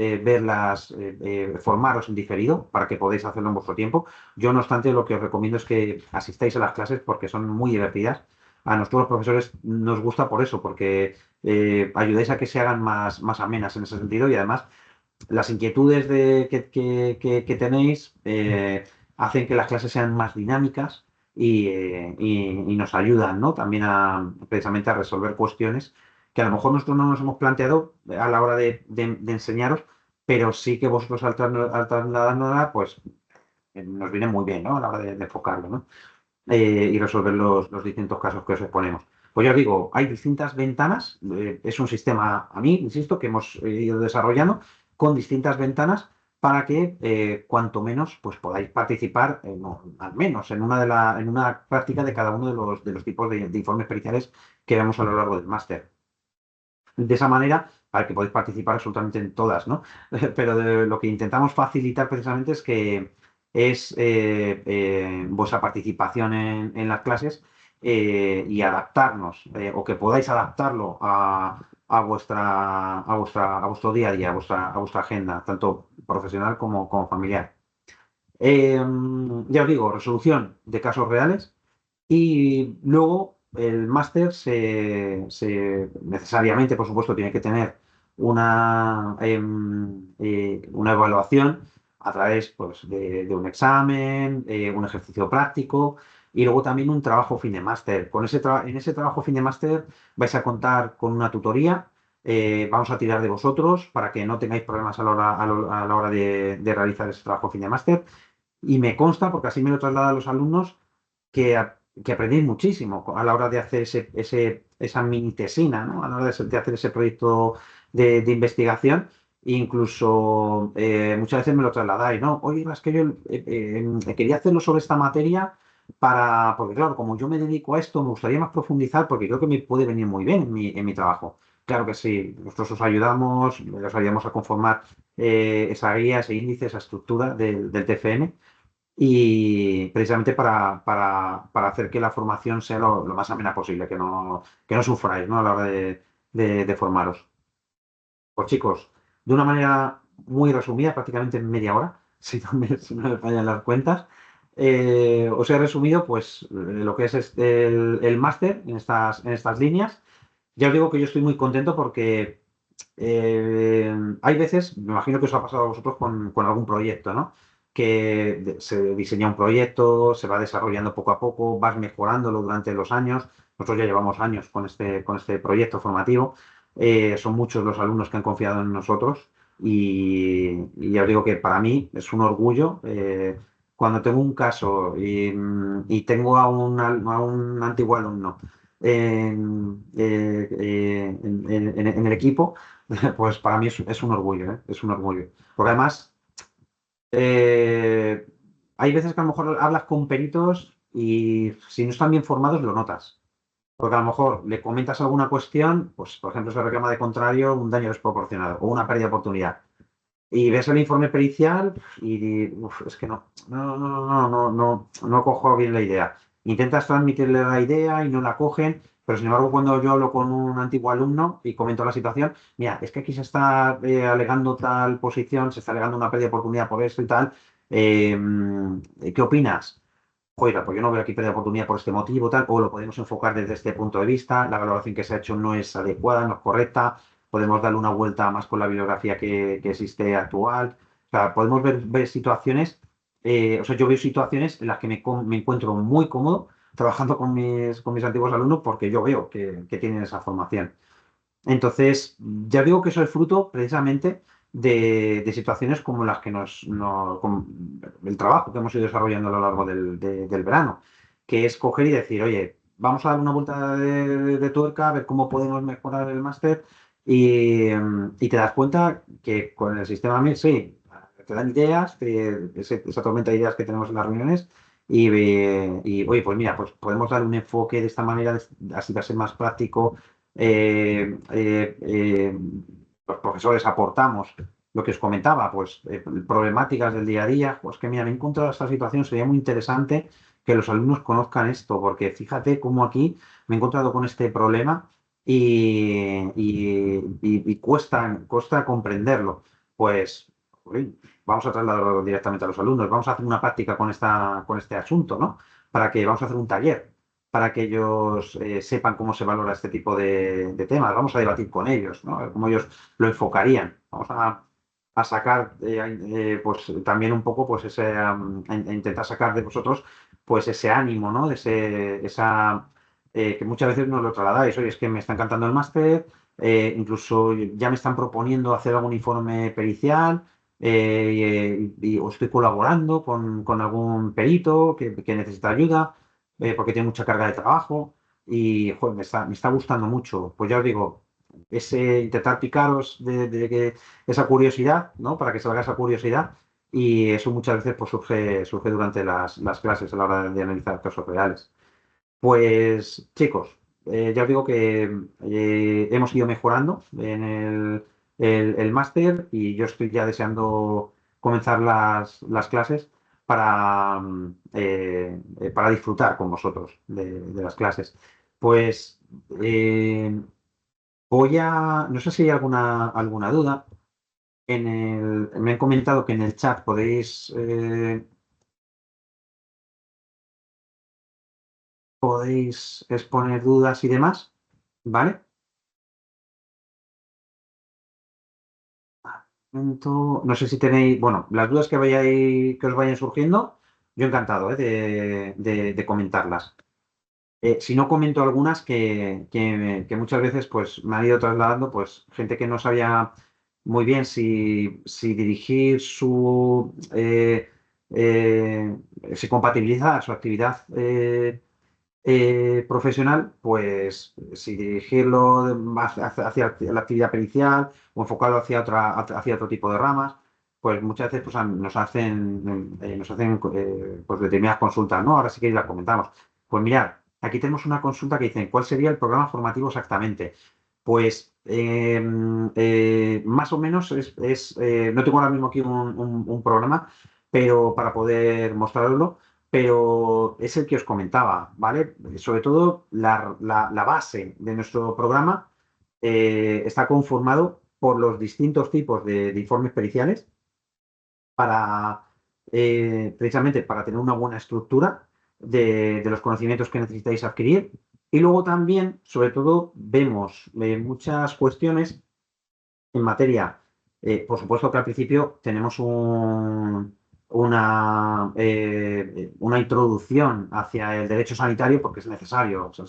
formaros en diferido para que podáis hacerlo en vuestro tiempo. Yo, no obstante, lo que os recomiendo es que asistáis a las clases porque son muy divertidas. A nosotros los profesores nos gusta por eso, porque ayudáis a que se hagan más amenas en ese sentido, y además las inquietudes que tenéis hacen que las clases sean más dinámicas y nos ayudan, ¿no? También precisamente a resolver cuestiones que a lo mejor nosotros no nos hemos planteado a la hora de enseñaros, pero sí que vosotros al trasladárnosla, pues nos viene muy bien, ¿no? A la hora de enfocarlo, ¿no? Y resolver los distintos casos que os exponemos. Pues ya os digo, hay distintas ventanas, es un sistema, a mí, insisto, que hemos ido desarrollando con distintas ventanas para que cuanto menos pues podáis participar, no, al menos en una práctica de cada uno de los tipos de informes periciales que vemos a lo largo del máster. De esa manera, para que podáis participar absolutamente en todas, ¿no? Pero lo que intentamos facilitar precisamente es vuestra participación en las clases y adaptarnos, o que podáis adaptarlo a vuestro día a día, a vuestra agenda, tanto profesional como familiar. Ya os digo, resolución de casos reales. Y luego el máster necesariamente, por supuesto, tiene que tener una evaluación a través, pues, de un examen, un ejercicio práctico y luego también un trabajo fin de máster. En ese trabajo fin de máster vais a contar con una tutoría. Vamos a tirar de vosotros para que no tengáis problemas a la hora de realizar ese trabajo fin de máster. Y me consta, porque así me lo trasladan los alumnos, que aprendéis muchísimo a la hora de hacer esa mini tesina, ¿no? A la hora de hacer ese proyecto de investigación. Incluso muchas veces me lo trasladáis, ¿no? Oye, es que yo quería hacerlo sobre esta materia porque claro, como yo me dedico a esto, me gustaría más profundizar porque creo que me puede venir muy bien en mi trabajo. Claro que sí, nosotros os ayudamos a conformar esa guía, ese índice, esa estructura del TFM, y precisamente para hacer que la formación sea lo más amena posible, que no sufráis, ¿no? A la hora de formaros. Pues chicos, de una manera muy resumida, prácticamente en media hora, si no me fallan las cuentas, os he resumido pues lo que es el máster en estas líneas. Ya os digo que yo estoy muy contento porque hay veces, me imagino que os ha pasado a vosotros con algún proyecto, ¿no? Que se diseña un proyecto, se va desarrollando poco a poco, vas mejorándolo durante los años. Nosotros ya llevamos años con este proyecto formativo. Son muchos los alumnos que han confiado en nosotros y ya os digo que para mí es un orgullo cuando tengo un caso y tengo a un antiguo alumno en el equipo, pues para mí es un orgullo, ¿eh? Es un orgullo. Porque además, eh, hay veces que a lo mejor hablas con peritos y si no están bien formados lo notas. Porque a lo mejor le comentas alguna cuestión, pues por ejemplo se reclama de contrario un daño desproporcionado o una pérdida de oportunidad. Y ves el informe pericial y uf, es que no cojo bien la idea. Intentas transmitirle la idea y no la cogen, pero sin embargo cuando yo hablo con un antiguo alumno y comento la situación, mira, es que aquí se está alegando tal posición, se está alegando una pérdida de oportunidad por esto y tal, eh, ¿qué opinas? Oiga, pues yo no veo aquí pérdida de oportunidad por este motivo, tal, o lo podemos enfocar desde este punto de vista, la valoración que se ha hecho no es adecuada, no es correcta, podemos darle una vuelta más con la bibliografía que existe actual. O sea, podemos ver situaciones, o sea, yo veo situaciones en las que me encuentro muy cómodo trabajando con mis antiguos alumnos porque yo veo que tienen esa formación. Entonces, ya digo que eso es fruto precisamente de situaciones como las que como el trabajo que hemos ido desarrollando a lo largo del verano, que es coger y decir, oye, vamos a dar una vuelta de tuerca, a ver cómo podemos mejorar el máster y te das cuenta que con el sistema MIR, sí, te dan ideas, esa tormenta de ideas que tenemos en las reuniones oye, pues mira, pues podemos dar un enfoque de esta manera, así va a ser más práctico eh, eh, eh, los profesores aportamos lo que os comentaba, pues problemáticas del día a día, pues que mira, me he encontrado esta situación, sería muy interesante que los alumnos conozcan esto, porque fíjate cómo aquí me he encontrado con este problema y cuesta comprenderlo. Pues uy, vamos a trasladarlo directamente a los alumnos, vamos a hacer una práctica con este asunto, ¿no? Vamos a hacer un taller para que ellos sepan cómo se valora este tipo de temas. Vamos a debatir con ellos, ¿no? A ver cómo ellos lo enfocarían. Vamos a sacar, pues también un poco, pues a intentar sacar de vosotros, pues ese ánimo, ¿no? Que muchas veces nos lo trasladáis. Oye, es que me está encantando el máster, incluso ya me están proponiendo hacer algún informe pericial. O estoy colaborando con algún perito que necesita ayuda porque tiene mucha carga de trabajo y joder, me está gustando mucho. Pues ya os digo, intentar picaros de esa curiosidad, ¿no? Para que salga esa curiosidad y eso muchas veces pues, surge durante las clases a la hora de analizar casos reales. Pues chicos, ya os digo que hemos ido mejorando en el máster y yo estoy ya deseando comenzar las clases para disfrutar con vosotros de las clases. Pues no sé si hay alguna duda. Me han comentado que en el chat podéis exponer dudas y demás, ¿vale? No sé si tenéis, bueno, las dudas que os vayan surgiendo, yo encantado, de comentarlas. Si no comento algunas que muchas veces pues me han ido trasladando, pues gente que no sabía muy bien si dirigir si compatibiliza su actividad profesional, pues si dirigirlo más hacia la actividad pericial o enfocarlo hacia otro tipo de ramas, pues muchas veces pues, nos hacen pues, determinadas consultas, ¿no? Ahora sí que las comentamos. Pues mirad, aquí tenemos una consulta que dice, ¿cuál sería el programa formativo exactamente? Pues más o menos no tengo ahora mismo aquí un programa, pero para poder mostrarlo, pero es el que os comentaba, ¿vale? Sobre todo la base de nuestro programa está conformado por los distintos tipos de informes periciales para, precisamente para tener una buena estructura de los conocimientos que necesitáis adquirir. Y luego también, sobre todo, vemos muchas cuestiones en materia, por supuesto que al principio tenemos una introducción hacia el derecho sanitario porque es necesario. O sea,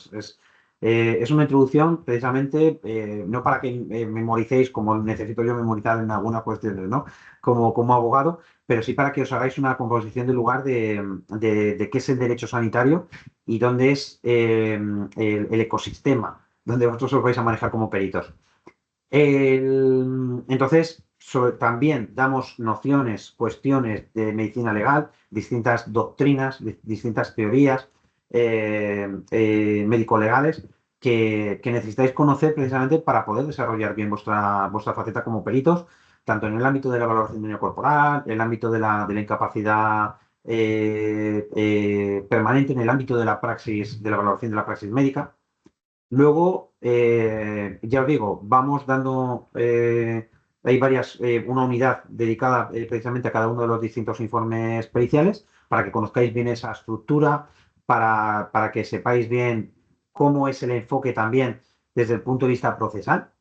Es una introducción precisamente no para que memoricéis como necesito yo memorizar en algunas cuestiones, ¿no? Como abogado, pero sí para que os hagáis una composición del lugar de qué es el derecho sanitario y dónde es el ecosistema donde vosotros os vais a manejar como peritos. Entonces, también damos nociones, cuestiones de medicina legal, distintas doctrinas, distintas teorías médico-legales que necesitáis conocer precisamente para poder desarrollar bien vuestra faceta como peritos, tanto en el ámbito de la valoración de daño corporal, en el ámbito de la incapacidad permanente, en el ámbito de la praxis, de la valoración de la praxis médica. Luego, ya os digo, vamos dando, hay una unidad dedicada precisamente a cada uno de los distintos informes periciales para que conozcáis bien esa estructura, para que sepáis bien cómo es el enfoque también desde el punto de vista procesal.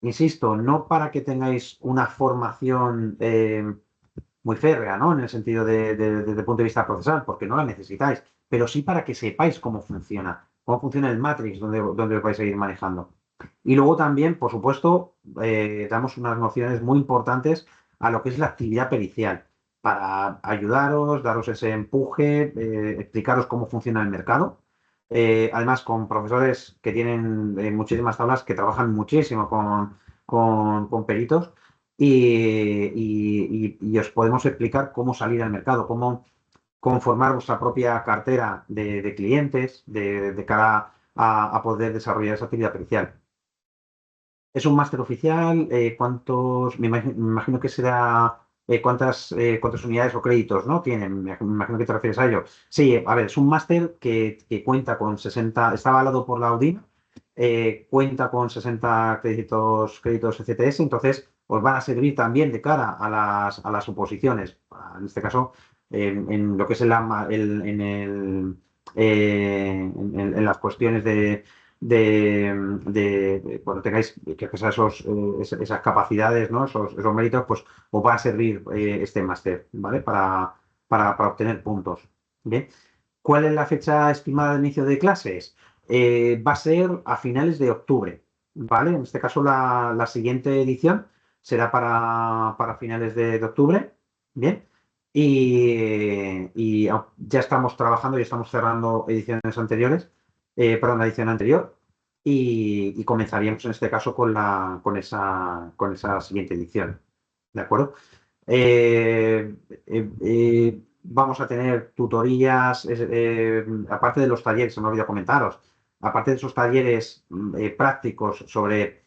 Insisto, no para que tengáis una formación muy férrea, ¿no? En el sentido desde el punto de vista procesal, porque no la necesitáis, pero sí para que sepáis cómo funciona el Matrix donde os vais a ir manejando. Y luego también, por supuesto, damos unas nociones muy importantes a lo que es la actividad pericial, para ayudaros, daros ese empuje, explicaros cómo funciona el mercado. Además, con profesores que tienen muchísimas tablas, que trabajan muchísimo con peritos y os podemos explicar cómo salir al mercado, cómo conformar vuestra propia cartera de clientes de cara a poder desarrollar esa actividad pericial. Es un máster oficial. Me imagino que será cuántas unidades o créditos, ¿no? Tienen. Me imagino que te refieres a ello. Sí, a ver, es un máster que cuenta con 60, está avalado por la UDIM, cuenta con 60 créditos ECTS, entonces os van a servir también de cara a las oposiciones. En este caso, en lo que es en las cuestiones cuando tengáis que expresar esas capacidades, ¿no? Esos méritos, pues os va a servir este máster, ¿vale? Para obtener puntos. Bien. ¿Cuál es la fecha estimada de inicio de clases? Va a ser a finales de octubre, ¿vale? En este caso la siguiente edición será para finales de octubre, ¿bien? Y ya estamos trabajando y estamos cerrando ediciones anteriores, perdón, la edición anterior, y comenzaríamos en este caso con esa siguiente edición, ¿de acuerdo? Vamos a tener tutorías, aparte de los talleres, se me ha olvidado comentaros, aparte de esos talleres prácticos sobre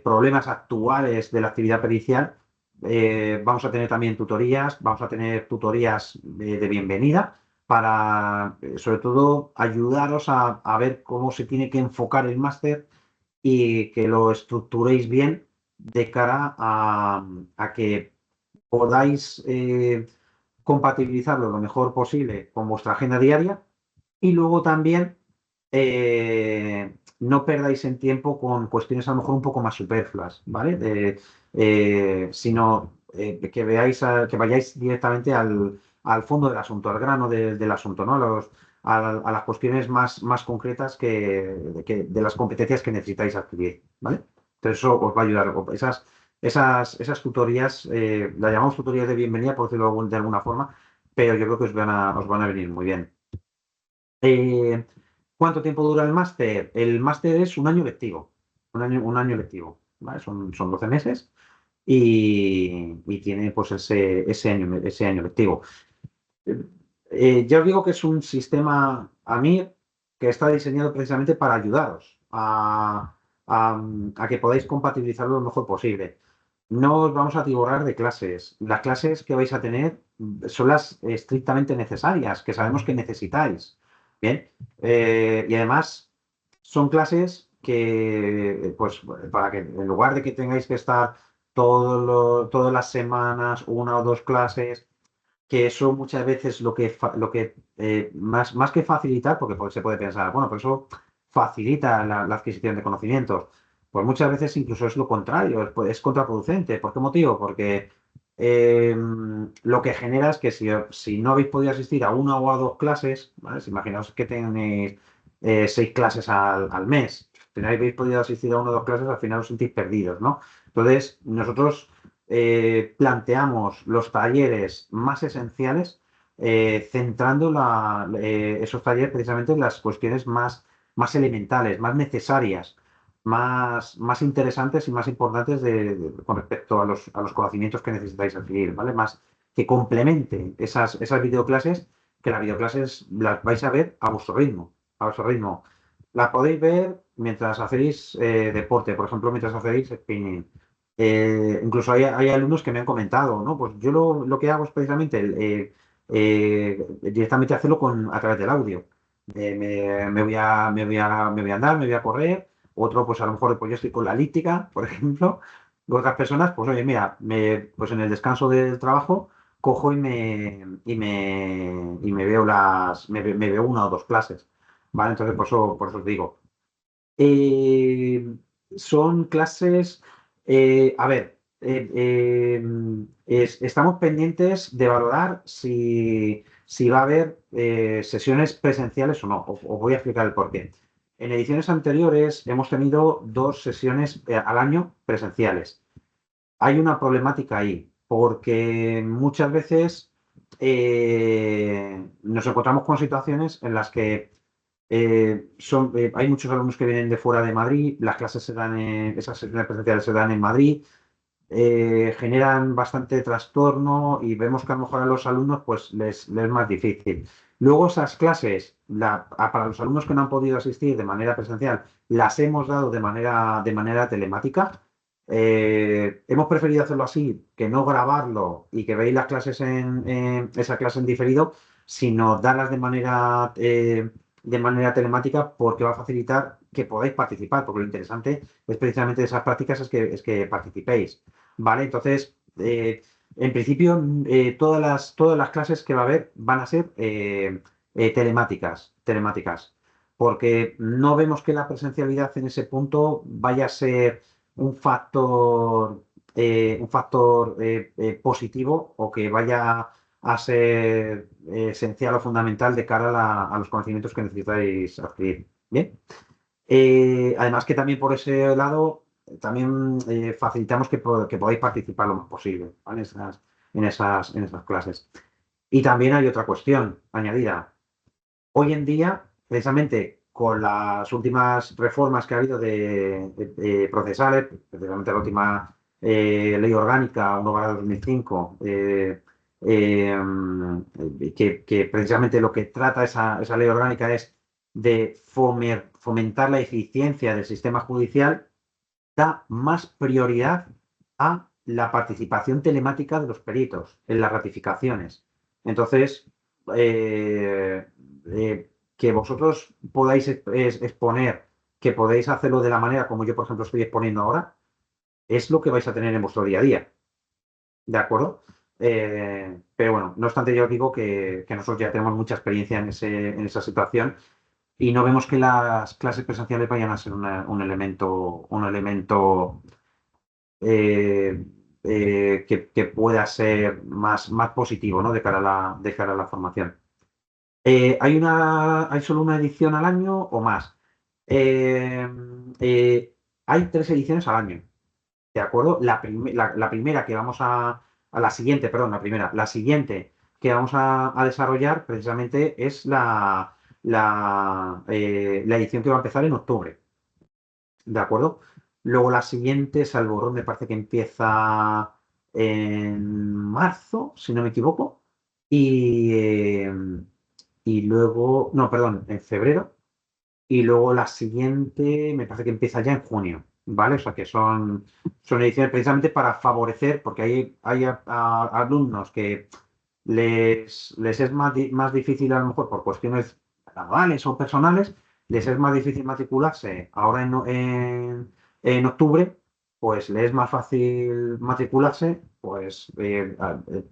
problemas actuales de la actividad pericial, vamos a tener también tutorías, vamos a tener tutorías de bienvenida para, sobre todo, ayudaros a ver cómo se tiene que enfocar el máster y que lo estructuréis bien de cara a que podáis compatibilizarlo lo mejor posible con vuestra agenda diaria y luego también no perdáis en tiempo con cuestiones a lo mejor un poco más superfluas, ¿vale? Sino que que vayáis directamente al fondo del asunto, al grano del asunto, ¿no? A las cuestiones más concretas de las competencias que necesitáis adquirir, ¿vale? Entonces eso os va a ayudar. Esas tutorías, las llamamos tutorías de bienvenida, por decirlo de alguna forma, pero yo creo que os van a venir muy bien. Eh, ¿Cuánto tiempo dura el máster? El máster es un año lectivo, un año lectivo, ¿vale? Son 12 meses y tiene pues ese año lectivo. Ya os digo que es un sistema AMIR que está diseñado precisamente para ayudaros a que podáis compatibilizarlo lo mejor posible. No os vamos a atiborrar de clases. Las clases que vais a tener son las estrictamente necesarias, que sabemos que necesitáis. Bien. Y además son clases que, pues, para que en lugar de que tengáis que estar todas las semanas, una o dos clases, que eso muchas veces más que facilitar, porque se puede pensar, bueno, pues eso facilita la adquisición de conocimientos. Pues muchas veces incluso es lo contrario, es contraproducente. ¿Por qué motivo? Porque lo que genera es que si no habéis podido asistir a una o a dos clases, ¿vale? Si imaginaos que tenéis 6 clases al mes. Si no habéis podido asistir a 1 o 2 clases, al final os sentís perdidos, ¿no? Entonces, nosotros planteamos los talleres más esenciales, centrando esos talleres precisamente en las cuestiones más elementales, más necesarias, más interesantes y más importantes con respecto a los conocimientos que necesitáis adquirir, ¿vale? Más que complementen esas videoclases, que las videoclases las vais a ver a vuestro ritmo, a vuestro ritmo. Las podéis ver mientras hacéis deporte, por ejemplo, mientras hacéis spinning. Incluso hay alumnos que me han comentado, ¿no? Pues yo lo que hago es precisamente directamente hacerlo a través del audio. Me voy a andar, me voy a correr. Otro, pues a lo mejor pues yo estoy con la elíptica, por ejemplo. Otras personas, pues oye, mira, pues en el descanso del trabajo cojo y me veo me veo 1 o 2 clases. ¿Vale? Entonces, por eso os digo. Eh, Son clases, a ver, estamos pendientes de valorar si va a haber sesiones presenciales o no. Os voy a explicar el porqué. En ediciones anteriores hemos tenido 2 sesiones al año presenciales. Hay una problemática ahí, porque muchas veces nos encontramos con situaciones en las que hay muchos alumnos que vienen de fuera de Madrid, las clases esas sesiones presenciales se dan en Madrid, generan bastante trastorno y vemos que a lo mejor a los alumnos pues les es más difícil. Luego esas clases, para los alumnos que no han podido asistir de manera presencial, las hemos dado de manera telemática. Hemos preferido hacerlo así, que no grabarlo y que veáis las clases esa clase en diferido, sino darlas de manera telemática, porque va a facilitar que podáis participar, porque lo interesante es precisamente de esas prácticas es que participéis. ¿Vale? Entonces, en principio, todas las clases que va a haber van a ser telemáticas, porque no vemos que la presencialidad en ese punto vaya a ser un factor positivo, o que vaya a ser esencial o fundamental de cara a los conocimientos que necesitáis adquirir. Bien. Además que también por ese lado, también facilitamos que podáis participar lo más posible, ¿vale? En esas clases. Y también hay otra cuestión añadida. Hoy en día, precisamente con las últimas reformas que ha habido de procesales, precisamente la última ley orgánica 1/2005, que precisamente lo que trata esa ley orgánica es de fomentar la eficiencia del sistema judicial, da más prioridad a la participación telemática de los peritos en las ratificaciones. Entonces, eh, que vosotros podáis exponer, que podéis hacerlo de la manera como yo, por ejemplo, estoy exponiendo ahora, es lo que vais a tener en vuestro día a día. ¿De acuerdo? Pero bueno, no obstante, yo os digo que nosotros ya tenemos mucha experiencia en esa situación, y no vemos que las clases presenciales vayan a ser un elemento eh, que pueda ser más positivo, ¿no? De cara a la formación. ¿Hay solo una edición al año o más? Eh, eh, Hay 3 ediciones al año, ¿de acuerdo? La primera que vamos a la siguiente, perdón, la siguiente que vamos a desarrollar precisamente es la edición que va a empezar en octubre, ¿de acuerdo? Luego la siguiente, Salvorón, me parece que empieza en marzo, si no me equivoco. Y, eh, y luego, no, perdón, en febrero. Y luego la siguiente me parece que empieza ya en junio, ¿vale? O sea que son ediciones precisamente para favorecer, porque hay alumnos que les es más difícil, a lo mejor por cuestiones laborales o personales, les es más difícil matricularse ahora en octubre. Pues les es más fácil matricularse, pues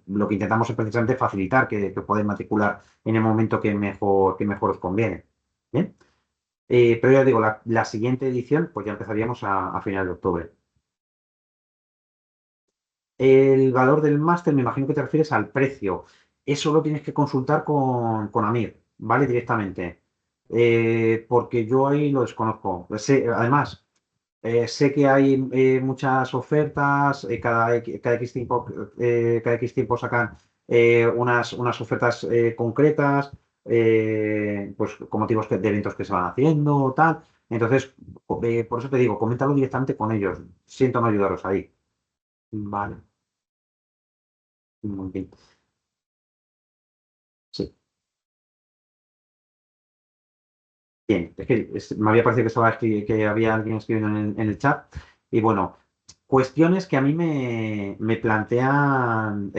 lo que intentamos es precisamente facilitar que podáis matricular en el momento que mejor os conviene. ¿Bien? Pero ya digo, la siguiente edición, pues ya empezaríamos a final de octubre. El valor del máster, me imagino que te refieres al precio. Eso lo tienes que consultar con Amir, ¿vale? Directamente. porque yo ahí lo desconozco. Además, sé que hay muchas ofertas, cada X tiempo sacan unas ofertas concretas, pues con motivos de eventos que se van haciendo, tal. Entonces, por eso te digo, coméntalo directamente con ellos. Siento no ayudaros ahí. Vale, muy bien. Sí, bien. Es que me había parecido que, que había alguien escribiendo en el chat. Y bueno, cuestiones que a mí me plantean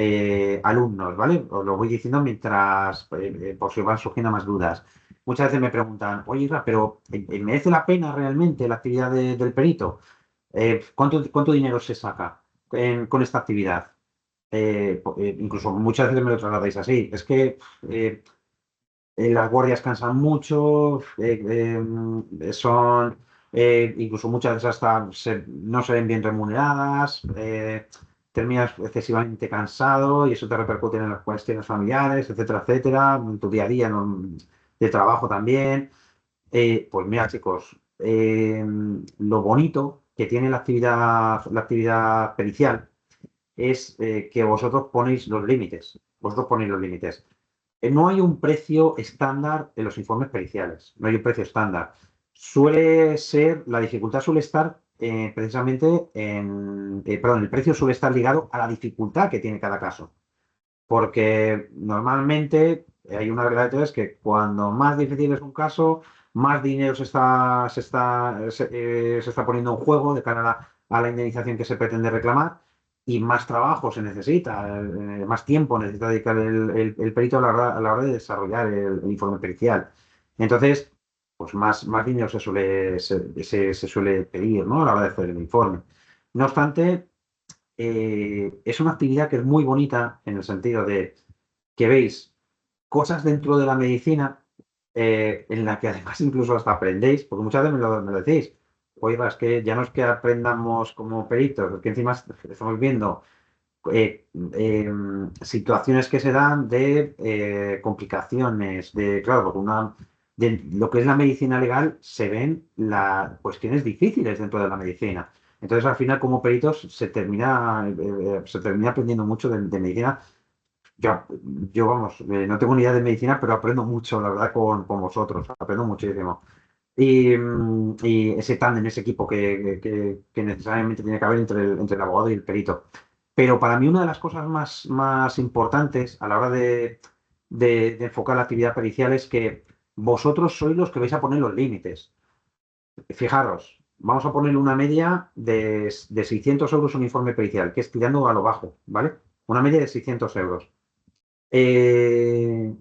alumnos, ¿vale? Os lo voy diciendo mientras, por si van surgiendo más dudas. Muchas veces me preguntan, oye, Isra, pero ¿merece la pena realmente la actividad del perito? ¿Cuánto dinero se saca con esta actividad? Incluso muchas veces me lo trasladáis así. Es que eh, las guardias cansan mucho, son incluso muchas veces hasta no se ven bien remuneradas, terminas excesivamente cansado y eso te repercute en las cuestiones familiares, etcétera, etcétera, en tu día a día, ¿no? De trabajo también. Pues mira, chicos, lo bonito que tiene la actividad pericial es que vosotros ponéis los límites. Vosotros ponéis los límites. No hay un precio estándar en los informes periciales, no hay un precio estándar. La dificultad suele estar precisamente perdón, el precio suele estar ligado a la dificultad que tiene cada caso, porque normalmente hay una regla de tres que cuando más difícil es un caso, más dinero se está poniendo en juego de cara a la indemnización que se pretende reclamar y más trabajo se necesita, más tiempo necesita dedicar el perito a la hora de desarrollar el informe pericial. Entonces, pues más dinero se suele pedir, ¿no? A la hora de hacer el informe. No obstante, es una actividad que es muy bonita en el sentido de que veis cosas dentro de la medicina en la que además incluso hasta aprendéis, porque muchas veces me lo decís, oiga, es que ya no es que aprendamos como peritos, es que encima estamos viendo situaciones que se dan de complicaciones, claro, porque de lo que es la medicina legal se ven las cuestiones difíciles dentro de la medicina. Entonces, al final, como peritos, se termina aprendiendo mucho de medicina. Yo, vamos, no tengo ni idea de medicina, pero aprendo mucho, la verdad, con vosotros. Aprendo muchísimo. Y ese tándem, ese equipo que necesariamente tiene que haber entre el abogado y el perito. Pero para mí una de las cosas más importantes a la hora de enfocar la actividad pericial es que vosotros sois los que vais a poner los límites. Fijaros, vamos a poner una media de 600 euros un informe pericial, que es tirando a lo bajo, ¿vale? Una media de 600 euros. Eh,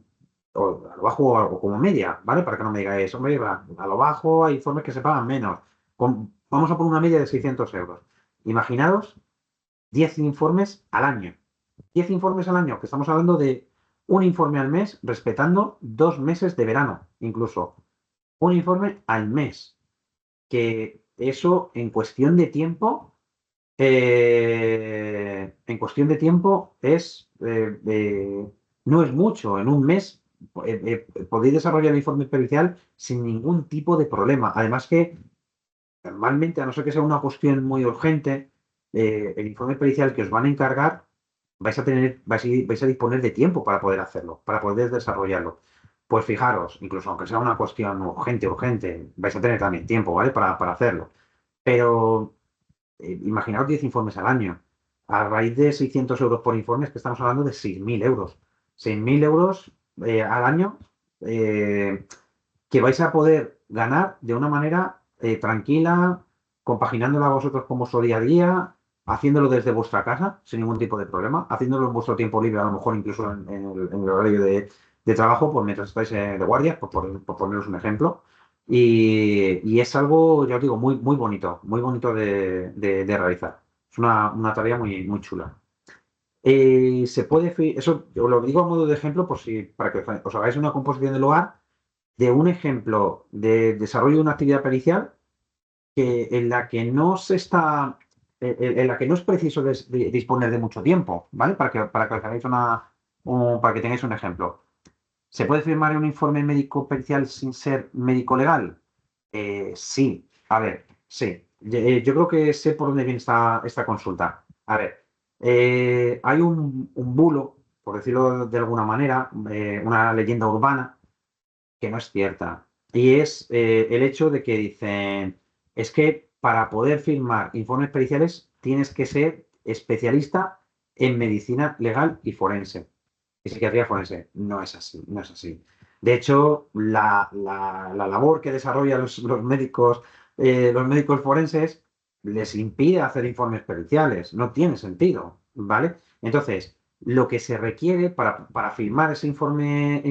o a lo bajo o como media, ¿vale? Para que no me digáis, hombre, a lo bajo hay informes que se pagan menos. Vamos a poner una media de 600 euros. Imaginaros 10 informes al año. 10 informes al año, que estamos hablando de un informe al mes, respetando 2 meses de verano, incluso. Un informe al mes. Que eso en cuestión de tiempo no es mucho. En un mes podéis desarrollar el informe pericial sin ningún tipo de problema. Además que normalmente, a no ser que sea una cuestión muy urgente, el informe pericial que os van a encargar, vais a disponer de tiempo para poder hacerlo, para poder desarrollarlo. Pues fijaros, incluso aunque sea una cuestión urgente, vais a tener también tiempo, ¿vale? Para hacerlo. Pero imaginaos 10 informes al año. A raíz de 600 euros por informe, es que estamos hablando de 6.000 euros. 6.000 euros al año eh, que vais a poder ganar de una manera tranquila, compaginándola a vosotros con vuestro día a día, haciéndolo desde vuestra casa, sin ningún tipo de problema, haciéndolo en vuestro tiempo libre, a lo mejor incluso en el horario de trabajo, pues mientras estáis de guardia, por poneros un ejemplo. Y es algo, ya os digo, muy bonito de realizar. Es una tarea muy, muy chula. Eso os lo digo a modo de ejemplo, para que os hagáis una composición del lugar de un ejemplo de desarrollo de una actividad pericial en la que no se está, en la que no es preciso disponer de mucho tiempo, ¿vale? Para que os hagáis para que tengáis un ejemplo. ¿Se puede firmar un informe médico pericial sin ser médico legal? Sí, a ver, sí. Yo creo que sé por dónde viene esta consulta. A ver, hay un bulo, por decirlo de alguna manera, una leyenda urbana que no es cierta. Y es el hecho de que dicen, es que para poder firmar informes periciales tienes que ser especialista en medicina legal y forense y psiquiatría forense. No es así, no es así. De hecho, la labor que desarrollan los médicos forenses les impide hacer informes periciales. No tiene sentido, ¿vale? Entonces, lo que se requiere para firmar ese informe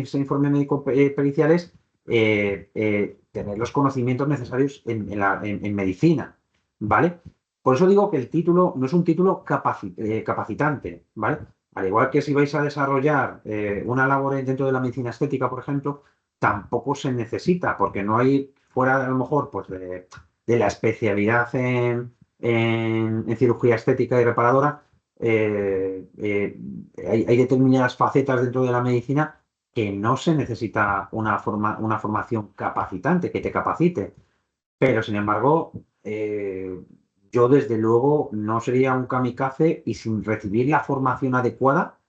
médico pericial es tener los conocimientos necesarios en medicina, ¿vale? Por eso digo que el título no es un título capacitante, ¿vale? Al igual que si vais a desarrollar una labor dentro de la medicina estética, por ejemplo, tampoco se necesita, porque no hay, fuera a lo mejor pues de la especialidad en cirugía estética y reparadora, hay determinadas facetas dentro de la medicina que no se necesita una formación capacitante, que te capacite. Pero, sin embargo, yo desde luego no sería un kamikaze y sin recibir la formación adecuada,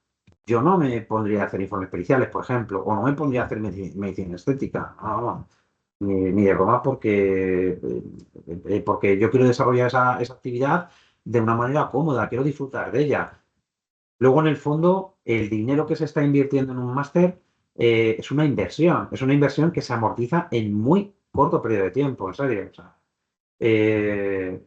yo no me pondría a hacer informes periciales, por ejemplo, o no me pondría a hacer medicina estética. Ni de broma porque yo quiero desarrollar esa actividad de una manera cómoda, quiero disfrutar de ella. Luego, en el fondo, el dinero que se está invirtiendo en un máster es una inversión que se amortiza en muy corto periodo de tiempo, en serio. O sea, eh,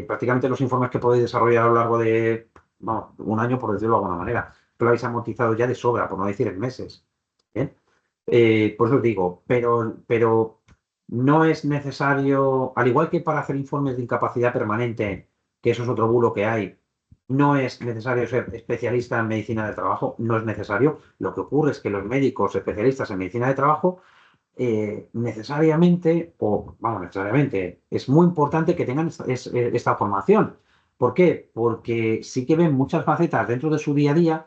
prácticamente los informes que podéis desarrollar a lo largo de vamos, un año, por decirlo de alguna manera, que lo habéis amortizado ya de sobra, por no decir en meses. ¿Bien? Por eso os digo, pero no es necesario, al igual que para hacer informes de incapacidad permanente, que eso es otro bulo que hay, no es necesario ser especialista en medicina del trabajo, no es necesario. Lo que ocurre es que los médicos especialistas en medicina de trabajo necesariamente, o vamos, necesariamente, es muy importante que tengan esta formación. ¿Por qué? Porque sí que ven muchas facetas dentro de su día a día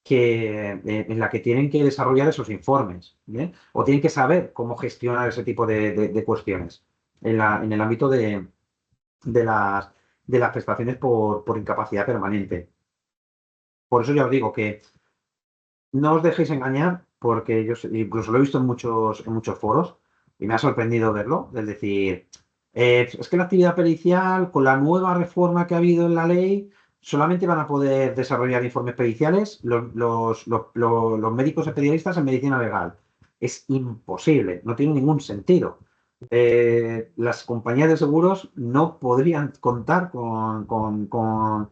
en la que tienen que desarrollar esos informes, ¿bien? O tienen que saber cómo gestionar ese tipo de cuestiones en el ámbito de las, de las prestaciones por incapacidad permanente. Por eso ya os digo que no os dejéis engañar, porque incluso lo he visto en muchos foros y me ha sorprendido verlo. Es decir, es que la actividad pericial, con la nueva reforma que ha habido en la ley, solamente van a poder desarrollar informes periciales los médicos especialistas en medicina legal. Es imposible, no tiene ningún sentido. Las compañías de seguros no podrían contar con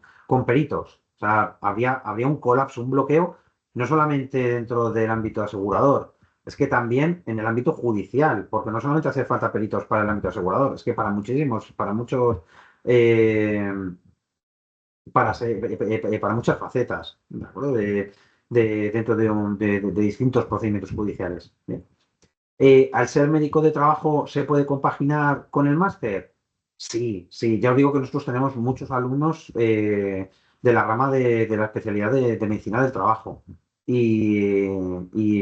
peritos. O sea, habría un colapso, un bloqueo no solamente dentro del ámbito asegurador, es que también en el ámbito judicial, porque no solamente hace falta peritos para el ámbito asegurador, es que para muchos, eh, para muchas facetas, ¿de acuerdo? Dentro de distintos procedimientos judiciales. Bien. Al ser médico de trabajo, ¿se puede compaginar con el máster? Sí, sí, ya os digo que nosotros tenemos muchos alumnos de la rama de la especialidad de medicina del trabajo. Y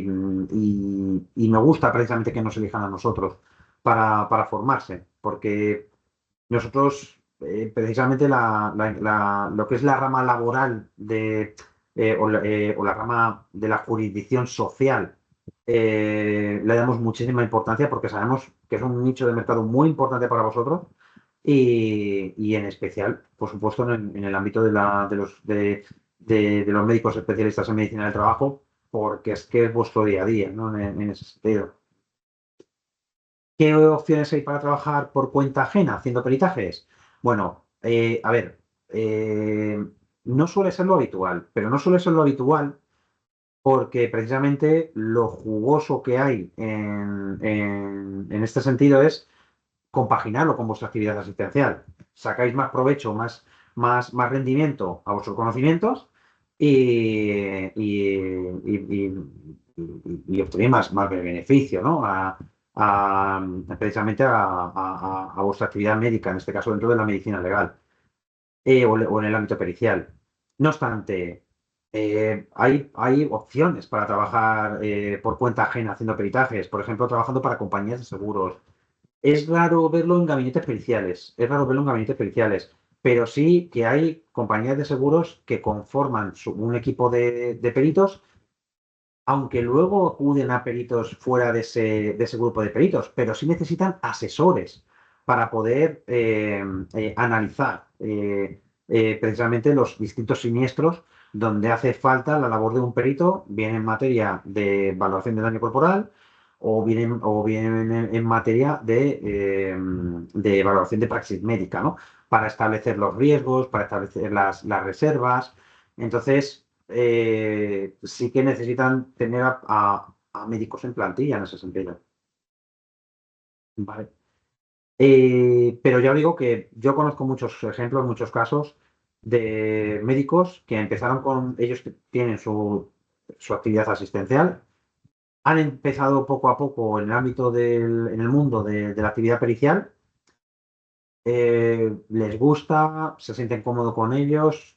me gusta precisamente que nos elijan a nosotros para formarse, porque nosotros, precisamente lo que es la rama laboral o la rama de la jurisdicción social, le damos muchísima importancia porque sabemos que es un nicho de mercado muy importante para vosotros y en especial, por supuesto, en el ámbito de los médicos especialistas en medicina del trabajo, porque es que es vuestro día a día, ¿no? En ese sentido. ¿Qué opciones hay para trabajar por cuenta ajena haciendo peritajes? Bueno, a ver, no suele ser lo habitual, pero no suele ser lo habitual porque precisamente lo jugoso que hay en este sentido es compaginarlo con vuestra actividad asistencial. Sacáis más provecho, más rendimiento a vuestros conocimientos y obtenéis más beneficio, ¿no? Precisamente a vuestra actividad médica, en este caso dentro de la medicina legal o en el ámbito pericial. No obstante, Hay opciones para trabajar por cuenta ajena haciendo peritajes, por ejemplo, trabajando para compañías de seguros. Es raro verlo en gabinetes periciales, es raro verlo en gabinetes periciales, pero sí que hay compañías de seguros que conforman un equipo de peritos, aunque luego acuden a peritos fuera de ese grupo de peritos, pero sí necesitan asesores para poder analizar precisamente los distintos siniestros donde hace falta la labor de un perito, bien en materia de valoración de daño corporal o bien en materia de valoración de praxis médica, ¿no? Para establecer los riesgos, para establecer las reservas. Entonces, sí que necesitan tener a médicos en plantilla en ese sentido. ¿Vale? Pero ya os digo que yo conozco muchos ejemplos, muchos casos de médicos que empezaron ellos que tienen su actividad asistencial, han empezado poco a poco en el ámbito en el mundo de la actividad pericial, les gusta, se sienten cómodos con ellos,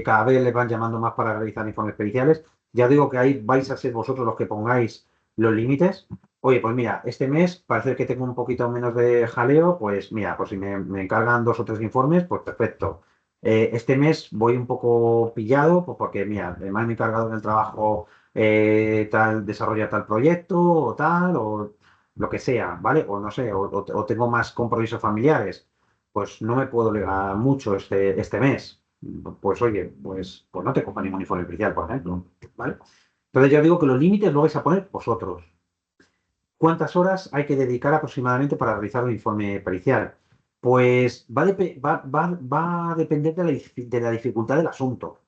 cada vez les van llamando más para realizar informes periciales. Ya digo que ahí vais a ser vosotros los que pongáis los límites. Oye, pues mira, este mes parece que tengo un poquito menos de jaleo, pues mira, pues si me encargan 2 o 3 informes, pues perfecto. Este mes voy un poco pillado, pues porque mira, además me he encargado en el trabajo desarrollar tal proyecto o tal, o lo que sea, ¿vale? O no sé, o tengo más compromisos familiares, pues no me puedo ligar mucho este mes. Pues oye, pues no te coja ningún informe pericial, por ejemplo. ¿Vale? Entonces ya os digo que los límites lo vais a poner vosotros. ¿Cuántas horas hay que dedicar aproximadamente para realizar un informe pericial? Pues va a depender de la dificultad del asunto.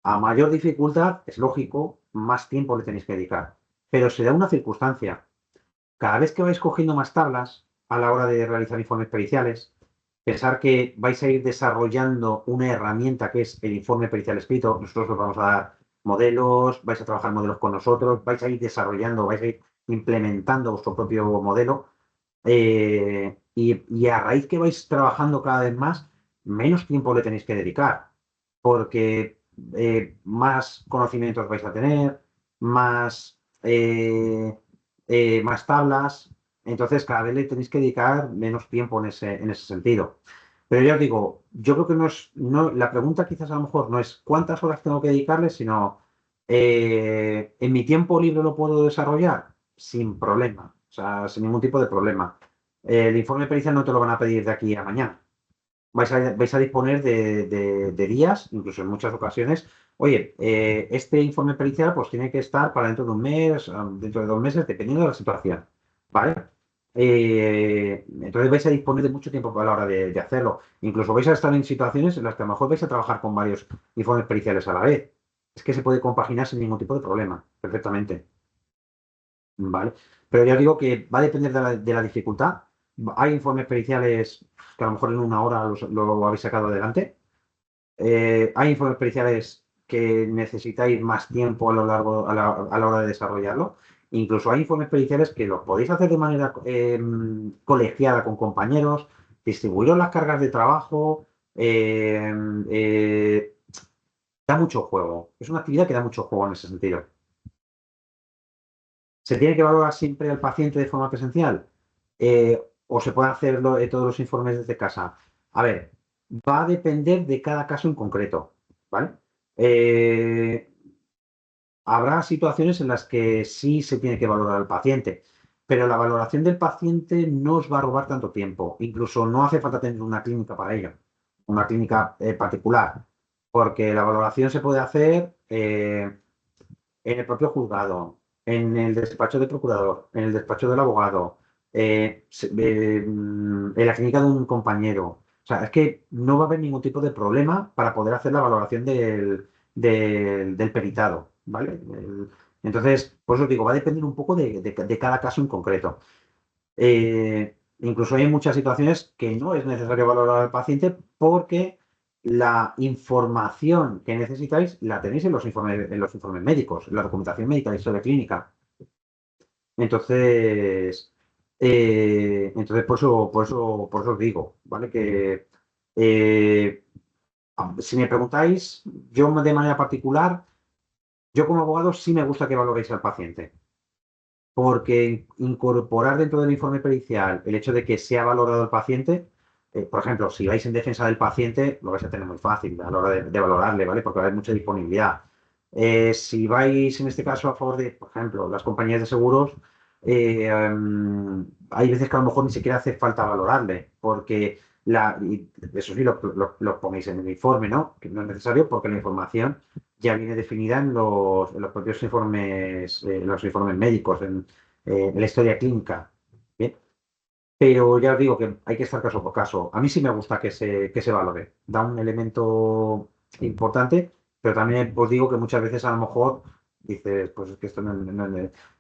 A mayor dificultad, es lógico, más tiempo le tenéis que dedicar. Pero se da una circunstancia. Cada vez que vais cogiendo más tablas a la hora de realizar informes periciales, pensar que vais a ir desarrollando una herramienta que es el informe pericial escrito. Nosotros os vamos a dar modelos, vais a trabajar modelos con nosotros, vais a ir desarrollando, vais a ir implementando vuestro propio modelo. Y a raíz que vais trabajando cada vez más, menos tiempo le tenéis que dedicar, porque más conocimientos vais a tener, más tablas, entonces cada vez le tenéis que dedicar menos tiempo en ese sentido. Pero ya os digo, yo creo que la pregunta quizás a lo mejor no es cuántas horas tengo que dedicarle, sino en mi tiempo libre lo puedo desarrollar sin problema, o sea, sin ningún tipo de problema. El informe pericial no te lo van a pedir de aquí a mañana. Vais a disponer de días, incluso en muchas ocasiones. Oye, este informe pericial pues tiene que estar para dentro de un mes, dentro de 2 meses, dependiendo de la situación. ¿Vale? Entonces vais a disponer de mucho tiempo a la hora de hacerlo. Incluso vais a estar en situaciones en las que a lo mejor vais a trabajar con varios informes periciales a la vez. Es que se puede compaginar sin ningún tipo de problema, perfectamente. ¿Vale? Pero ya os digo que va a depender de la dificultad. Hay informes periciales que a lo mejor en una hora lo habéis sacado adelante. Hay informes periciales que necesitáis más tiempo a lo largo, a la hora de desarrollarlo. Incluso hay informes periciales que los podéis hacer de manera colegiada con compañeros, distribuiros las cargas de trabajo. eh, eh, Da mucho juego. Es una actividad que da mucho juego en ese sentido. ¿Se tiene que valorar siempre al paciente de forma presencial? ¿O se pueden hacer todos los informes desde casa? A ver, va a depender de cada caso en concreto, ¿vale? Eh, Habrá situaciones en las que sí se tiene que valorar al paciente, pero la valoración del paciente no os va a robar tanto tiempo. Incluso no hace falta tener una clínica para ello, una clínica particular, porque la valoración se puede hacer en el propio juzgado, en el despacho del procurador, en el despacho del abogado, en la clínica de un compañero. O sea, es que no va a haber ningún tipo de problema para poder hacer la valoración del peritado, ¿vale? Entonces, por eso os digo, va a depender un poco de cada caso en concreto. Incluso hay muchas situaciones que no es necesario valorar al paciente porque la información que necesitáis la tenéis en los informes médicos, en la documentación médica, la historia clínica. Entonces por eso os digo, ¿vale? Que eh, Si me preguntáis, yo de manera particular, yo como abogado sí me gusta que valoréis al paciente, porque incorporar dentro del informe pericial el hecho de que sea valorado el paciente, por ejemplo, si vais en defensa del paciente, lo vais a tener muy fácil a la hora de valorarle, ¿vale? Porque va a haber mucha disponibilidad. Si vais en este caso a favor de, por ejemplo, las compañías de seguros, hay veces que a lo mejor ni siquiera hace falta valorarle, porque y eso sí lo ponéis en el informe, ¿no? Que no es necesario porque la información ya viene definida en los propios informes, los informes médicos, en la historia clínica. ¿Bien? Pero ya os digo que hay que estar caso por caso. A mí sí me gusta que se valore. Da un elemento importante, pero también os digo que muchas veces a lo mejor dices, pues es que esto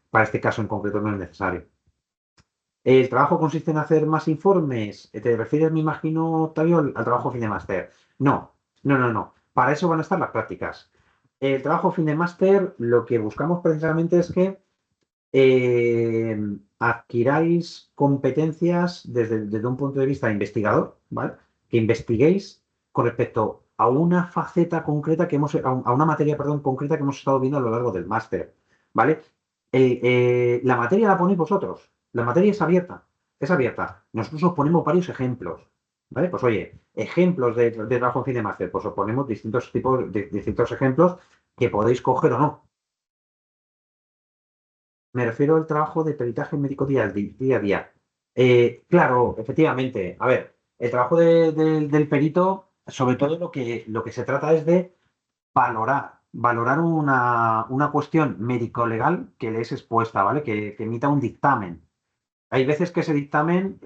para este caso en concreto no es necesario. ¿El trabajo consiste en hacer más informes? ¿Te refieres, me imagino, Octavio, al trabajo fin de máster? No, no. Para eso van a estar las prácticas. El trabajo fin de máster, lo que buscamos precisamente es que adquiráis competencias desde un punto de vista investigador, ¿vale? Que investiguéis con respecto a una faceta concreta a una materia, perdón, concreta que hemos estado viendo a lo largo del máster, ¿vale? La materia la ponéis vosotros, la materia es abierta. Nosotros os ponemos varios ejemplos, ¿vale? Pues oye, ejemplos de trabajo en fin de máster, pues os ponemos distintos tipos de distintos ejemplos que podéis coger o no. Me refiero al trabajo de peritaje médico día a día. Claro, efectivamente. A ver, el trabajo del perito, sobre todo lo que se trata es de valorar una cuestión médico-legal que le es expuesta, ¿vale? Que emita un dictamen. Hay veces que ese dictamen,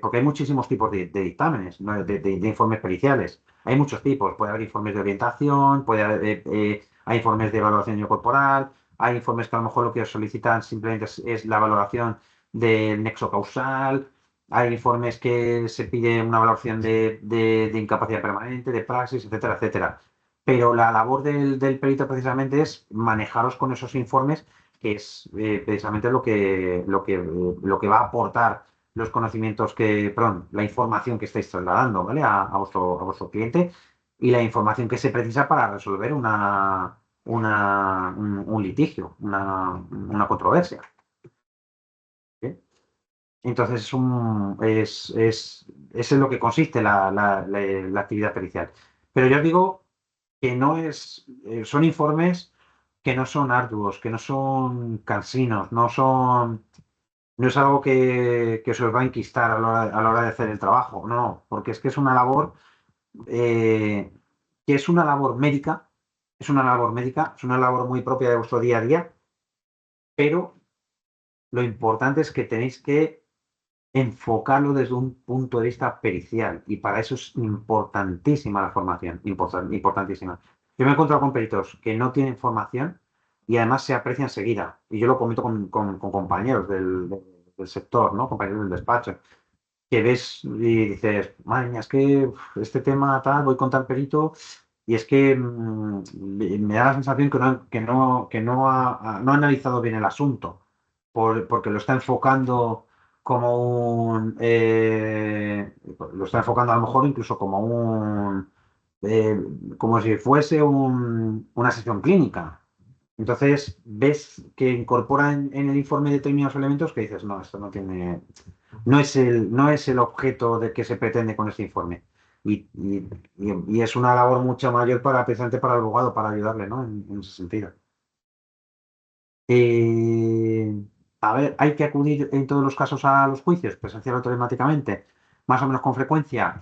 porque hay muchísimos tipos de dictámenes, ¿no? De informes periciales. Hay muchos tipos. Puede haber informes de orientación, hay informes de evaluación corporal, hay informes que a lo mejor lo que os solicitan simplemente es la valoración del nexo causal, hay informes que se pide una valoración de incapacidad permanente, de praxis, etcétera, etcétera. Pero la labor del perito precisamente es manejaros con esos informes que es precisamente lo que va a aportar los conocimientos perdón, la información que estáis trasladando, ¿vale? A vuestro cliente y la información que se precisa para resolver un litigio, una controversia. ¿Bien? Entonces, es en lo que consiste la actividad pericial. Pero yo os digo que son informes que no son arduos, que no son cansinos, no es algo que se os va a enquistar a la hora de hacer el trabajo, no, porque es que eh, es una labor médica, es una labor muy propia de vuestro día a día, pero lo importante es que tenéis que enfocarlo desde un punto de vista pericial y para eso es importantísima la formación, importantísima. Yo me he encontrado con peritos que no tienen formación y además se aprecia enseguida. Y yo lo comento con compañeros del sector, ¿no? Compañeros del despacho, que ves y dices, madre mía, es que este tema tal, voy con tal perito y es que me da la sensación que no ha analizado bien el asunto, porque lo está enfocando lo está enfocando a lo mejor incluso eh, como si fuese una sesión clínica. Entonces ves que incorpora en el informe determinados elementos que dices, no, esto no es el objeto de que se pretende con este informe. Y es una labor mucho mayor precisamente para el abogado, para ayudarle, ¿no? En ese sentido. Eh, a ver, hay que acudir en todos los casos a los juicios, presencial o telemáticamente, más o menos con frecuencia.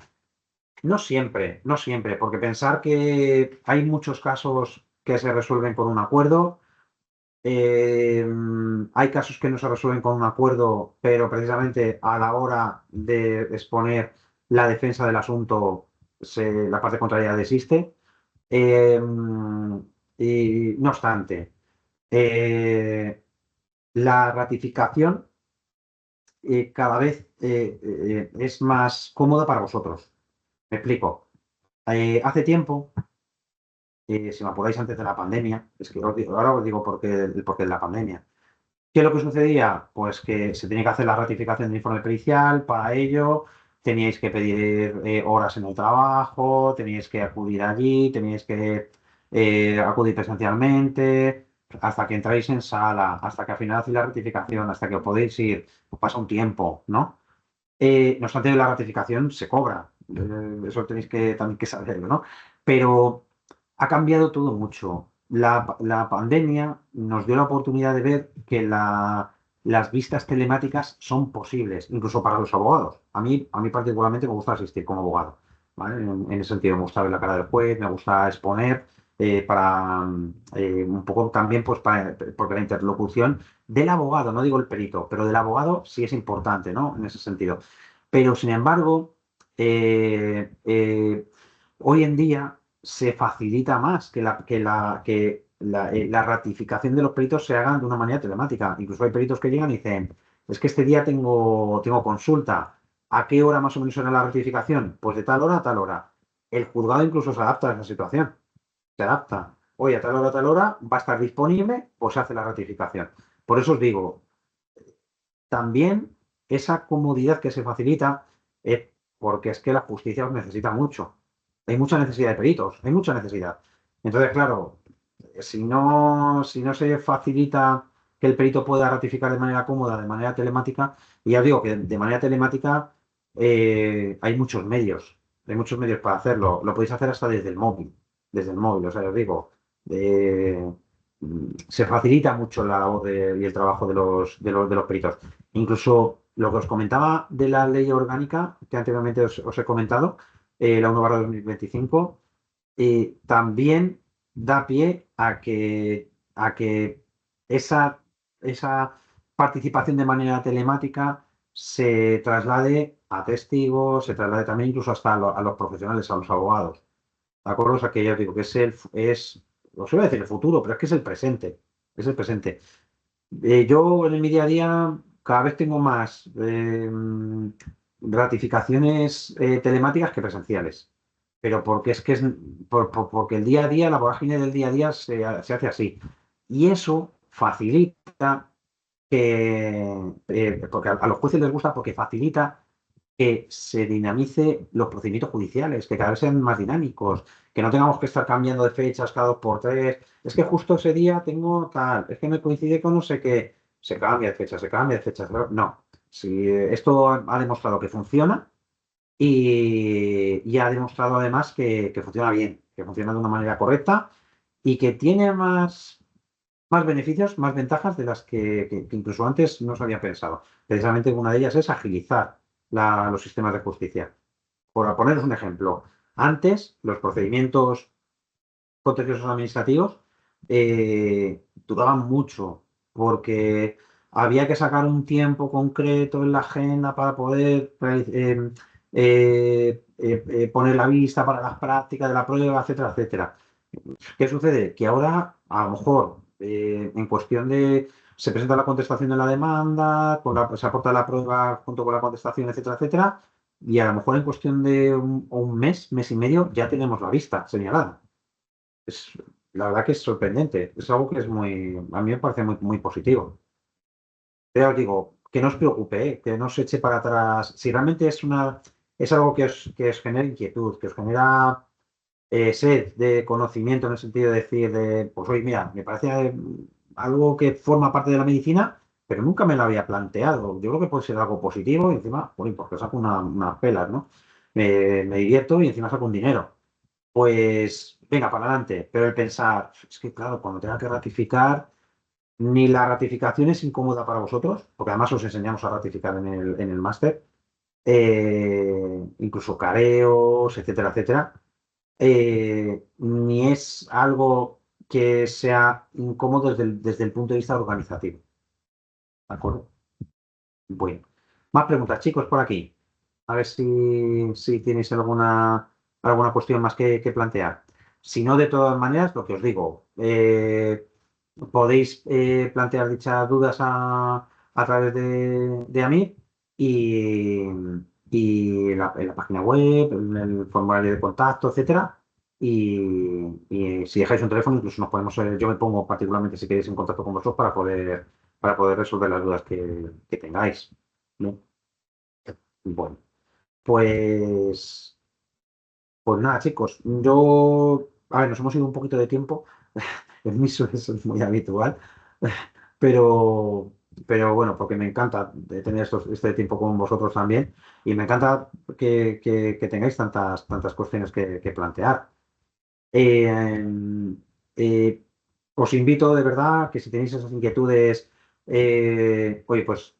No siempre, no siempre, porque pensar que hay muchos casos que se resuelven por un acuerdo. Hay casos que no se resuelven con un acuerdo, pero precisamente a la hora de exponer la defensa del asunto, la parte contraria desiste. Eh, y no obstante, eh, la ratificación cada vez es más cómoda para vosotros. Me explico. Hace tiempo, si me apuráis antes de la pandemia, es que ahora os digo el porqué de la pandemia. ¿Qué es lo que sucedía? Pues que se tenía que hacer la ratificación del informe pericial, para ello teníais que pedir horas en el trabajo, teníais que acudir allí, teníais que acudir presencialmente, hasta que entráis en sala, hasta que al final hacéis la ratificación, hasta que podéis ir, pues pasa un tiempo, ¿no? No obstante, la ratificación se cobra. Eso tenéis que también que saberlo, ¿no? Pero ha cambiado todo mucho. La pandemia nos dio la oportunidad de ver que las vistas telemáticas son posibles, incluso para los abogados. A mí particularmente me gusta asistir como abogado, ¿vale? En ese sentido, me gusta ver la cara del juez, me gusta exponer un poco también, pues, porque la interlocución del abogado, no digo el perito, pero del abogado sí es importante, ¿no? En ese sentido. Pero, sin embargo, eh, eh, hoy en día se facilita más que la ratificación de los peritos se hagan de una manera telemática. Incluso hay peritos que llegan y dicen, es que este día tengo consulta. ¿A qué hora más o menos será la ratificación? Pues de tal hora a tal hora. El juzgado incluso se adapta a esa situación. Se adapta. Oye, a tal hora va a estar disponible, pues se hace la ratificación. Por eso os digo, también esa comodidad que se facilita es porque es que la justicia os necesita mucho. Hay mucha necesidad de peritos, hay mucha necesidad. Entonces, claro, si no se facilita que el perito pueda ratificar de manera cómoda, de manera telemática, y ya os digo que de manera telemática hay muchos medios para hacerlo. Lo podéis hacer hasta desde el móvil, o sea, os digo, eh, se facilita mucho la labor y el trabajo de los peritos. Incluso lo que os comentaba de la ley orgánica que anteriormente os he comentado, la 1/2025, también da pie a que esa participación de manera telemática se traslade a testigos, se traslade también incluso hasta a los profesionales, a los abogados. ¿De acuerdo? O sea, que ya os digo que os iba a decir el futuro, pero es que es el presente. Es el presente. Yo en mi día a día cada vez tengo más gratificaciones telemáticas que presenciales. Pero porque porque el día a día, la vorágine del día a día se hace así. Y eso facilita porque a los jueces les gusta porque facilita que se dinamice los procedimientos judiciales, que cada vez sean más dinámicos, que no tengamos que estar cambiando de fechas cada 2 por 3. Es que justo ese día tengo tal, es que me coincide con no sé qué, se cambia de fecha, se cambia de fecha. No, si esto ha demostrado que funciona y ha demostrado además que funciona bien, que funciona de una manera correcta y que tiene más beneficios, más ventajas de las que incluso antes no se había pensado. Precisamente una de ellas es agilizar los sistemas de justicia. Por poneros un ejemplo, antes los procedimientos contenciosos administrativos duraban mucho porque había que sacar un tiempo concreto en la agenda para poder poner la vista para las prácticas de la prueba, etcétera, etcétera. ¿Qué sucede? Que ahora, a lo mejor, en cuestión de, se presenta la contestación de la demanda, se aporta la prueba junto con la contestación, etcétera, etcétera, y a lo mejor en cuestión de un mes, mes y medio, ya tenemos la vista señalada. Es, la verdad que es sorprendente. Es algo que a mí me parece muy, muy positivo. Pero ya os digo, que no os preocupe, que no os eche para atrás. Si realmente es algo que os genera inquietud, que os genera sed de conocimiento en el sentido de decir, pues oye, mira, me parece algo que forma parte de la medicina, pero nunca me lo había planteado. Yo creo que puede ser algo positivo y encima, bueno, porque saco unas pelas, ¿no? Me divierto y encima saco un dinero. Pues venga, para adelante. Pero el pensar, es que claro, cuando tenga que ratificar, ni la ratificación es incómoda para vosotros, porque además os enseñamos a ratificar en el máster, incluso careos, etcétera, etcétera, ni es algo que sea incómodo desde el punto de vista organizativo. ¿De acuerdo? Bueno, más preguntas, chicos, por aquí. A ver si tenéis alguna cuestión más que plantear. Si no, de todas maneras, lo que os digo, podéis plantear dichas dudas a través de Amir y, y en la página web, en el formulario de contacto, etcétera. Y si dejáis un teléfono, incluso yo me pongo particularmente si queréis en contacto con vosotros para poder resolver las dudas que tengáis. ¿No? Bueno. Pues, pues nada, chicos, a ver, nos hemos ido un poquito de tiempo, en mí suele ser muy habitual, pero, pero bueno, porque me encanta de tener este tiempo con vosotros también y me encanta que tengáis tantas cuestiones que plantear. Eh, eh, Os invito de verdad que si tenéis esas inquietudes, oye, pues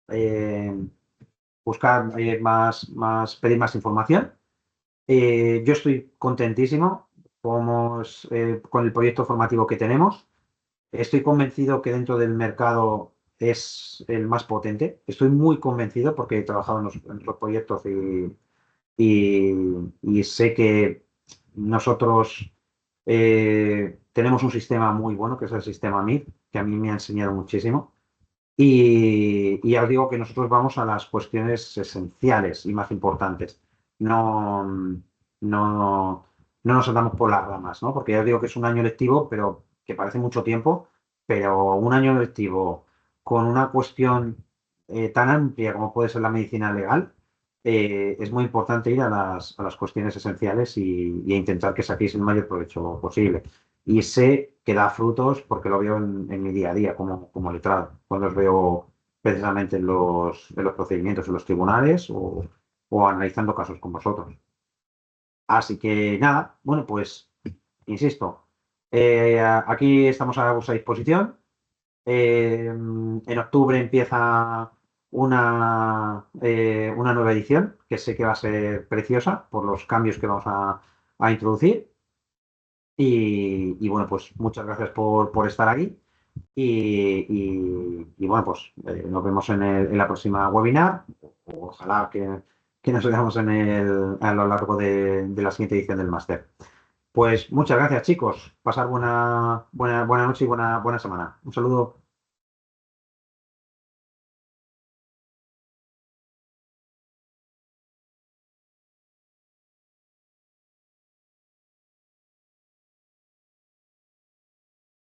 eh, buscar pedir más información. Yo estoy contentísimo con el proyecto formativo que tenemos. Estoy convencido que dentro del mercado es el más potente. Estoy muy convencido porque he trabajado en los proyectos y sé que nosotros tenemos un sistema muy bueno, que es el sistema MIP, que a mí me ha enseñado muchísimo. Y ya os digo que nosotros vamos a las cuestiones esenciales y más importantes. No, no, no nos andamos por las ramas, ¿no? Porque ya os digo que es un año lectivo, pero que parece mucho tiempo, pero un año lectivo con una cuestión tan amplia como puede ser la medicina legal, es muy importante ir a a las cuestiones esenciales y a intentar que saquéis el mayor provecho posible. Y sé que da frutos porque lo veo en mi día a día como letrado, cuando os veo precisamente en los procedimientos en los tribunales o analizando casos con vosotros. Así que nada, bueno, pues insisto, aquí estamos a vuestra disposición. En octubre empieza una nueva edición que sé que va a ser preciosa por los cambios que vamos a introducir. Y bueno, pues muchas gracias por estar aquí. Y bueno, pues nos vemos en la próxima webinar. Ojalá que nos veamos a lo largo de la siguiente edición del máster. Pues muchas gracias, chicos. Pasar buena noche y buena semana. Un saludo.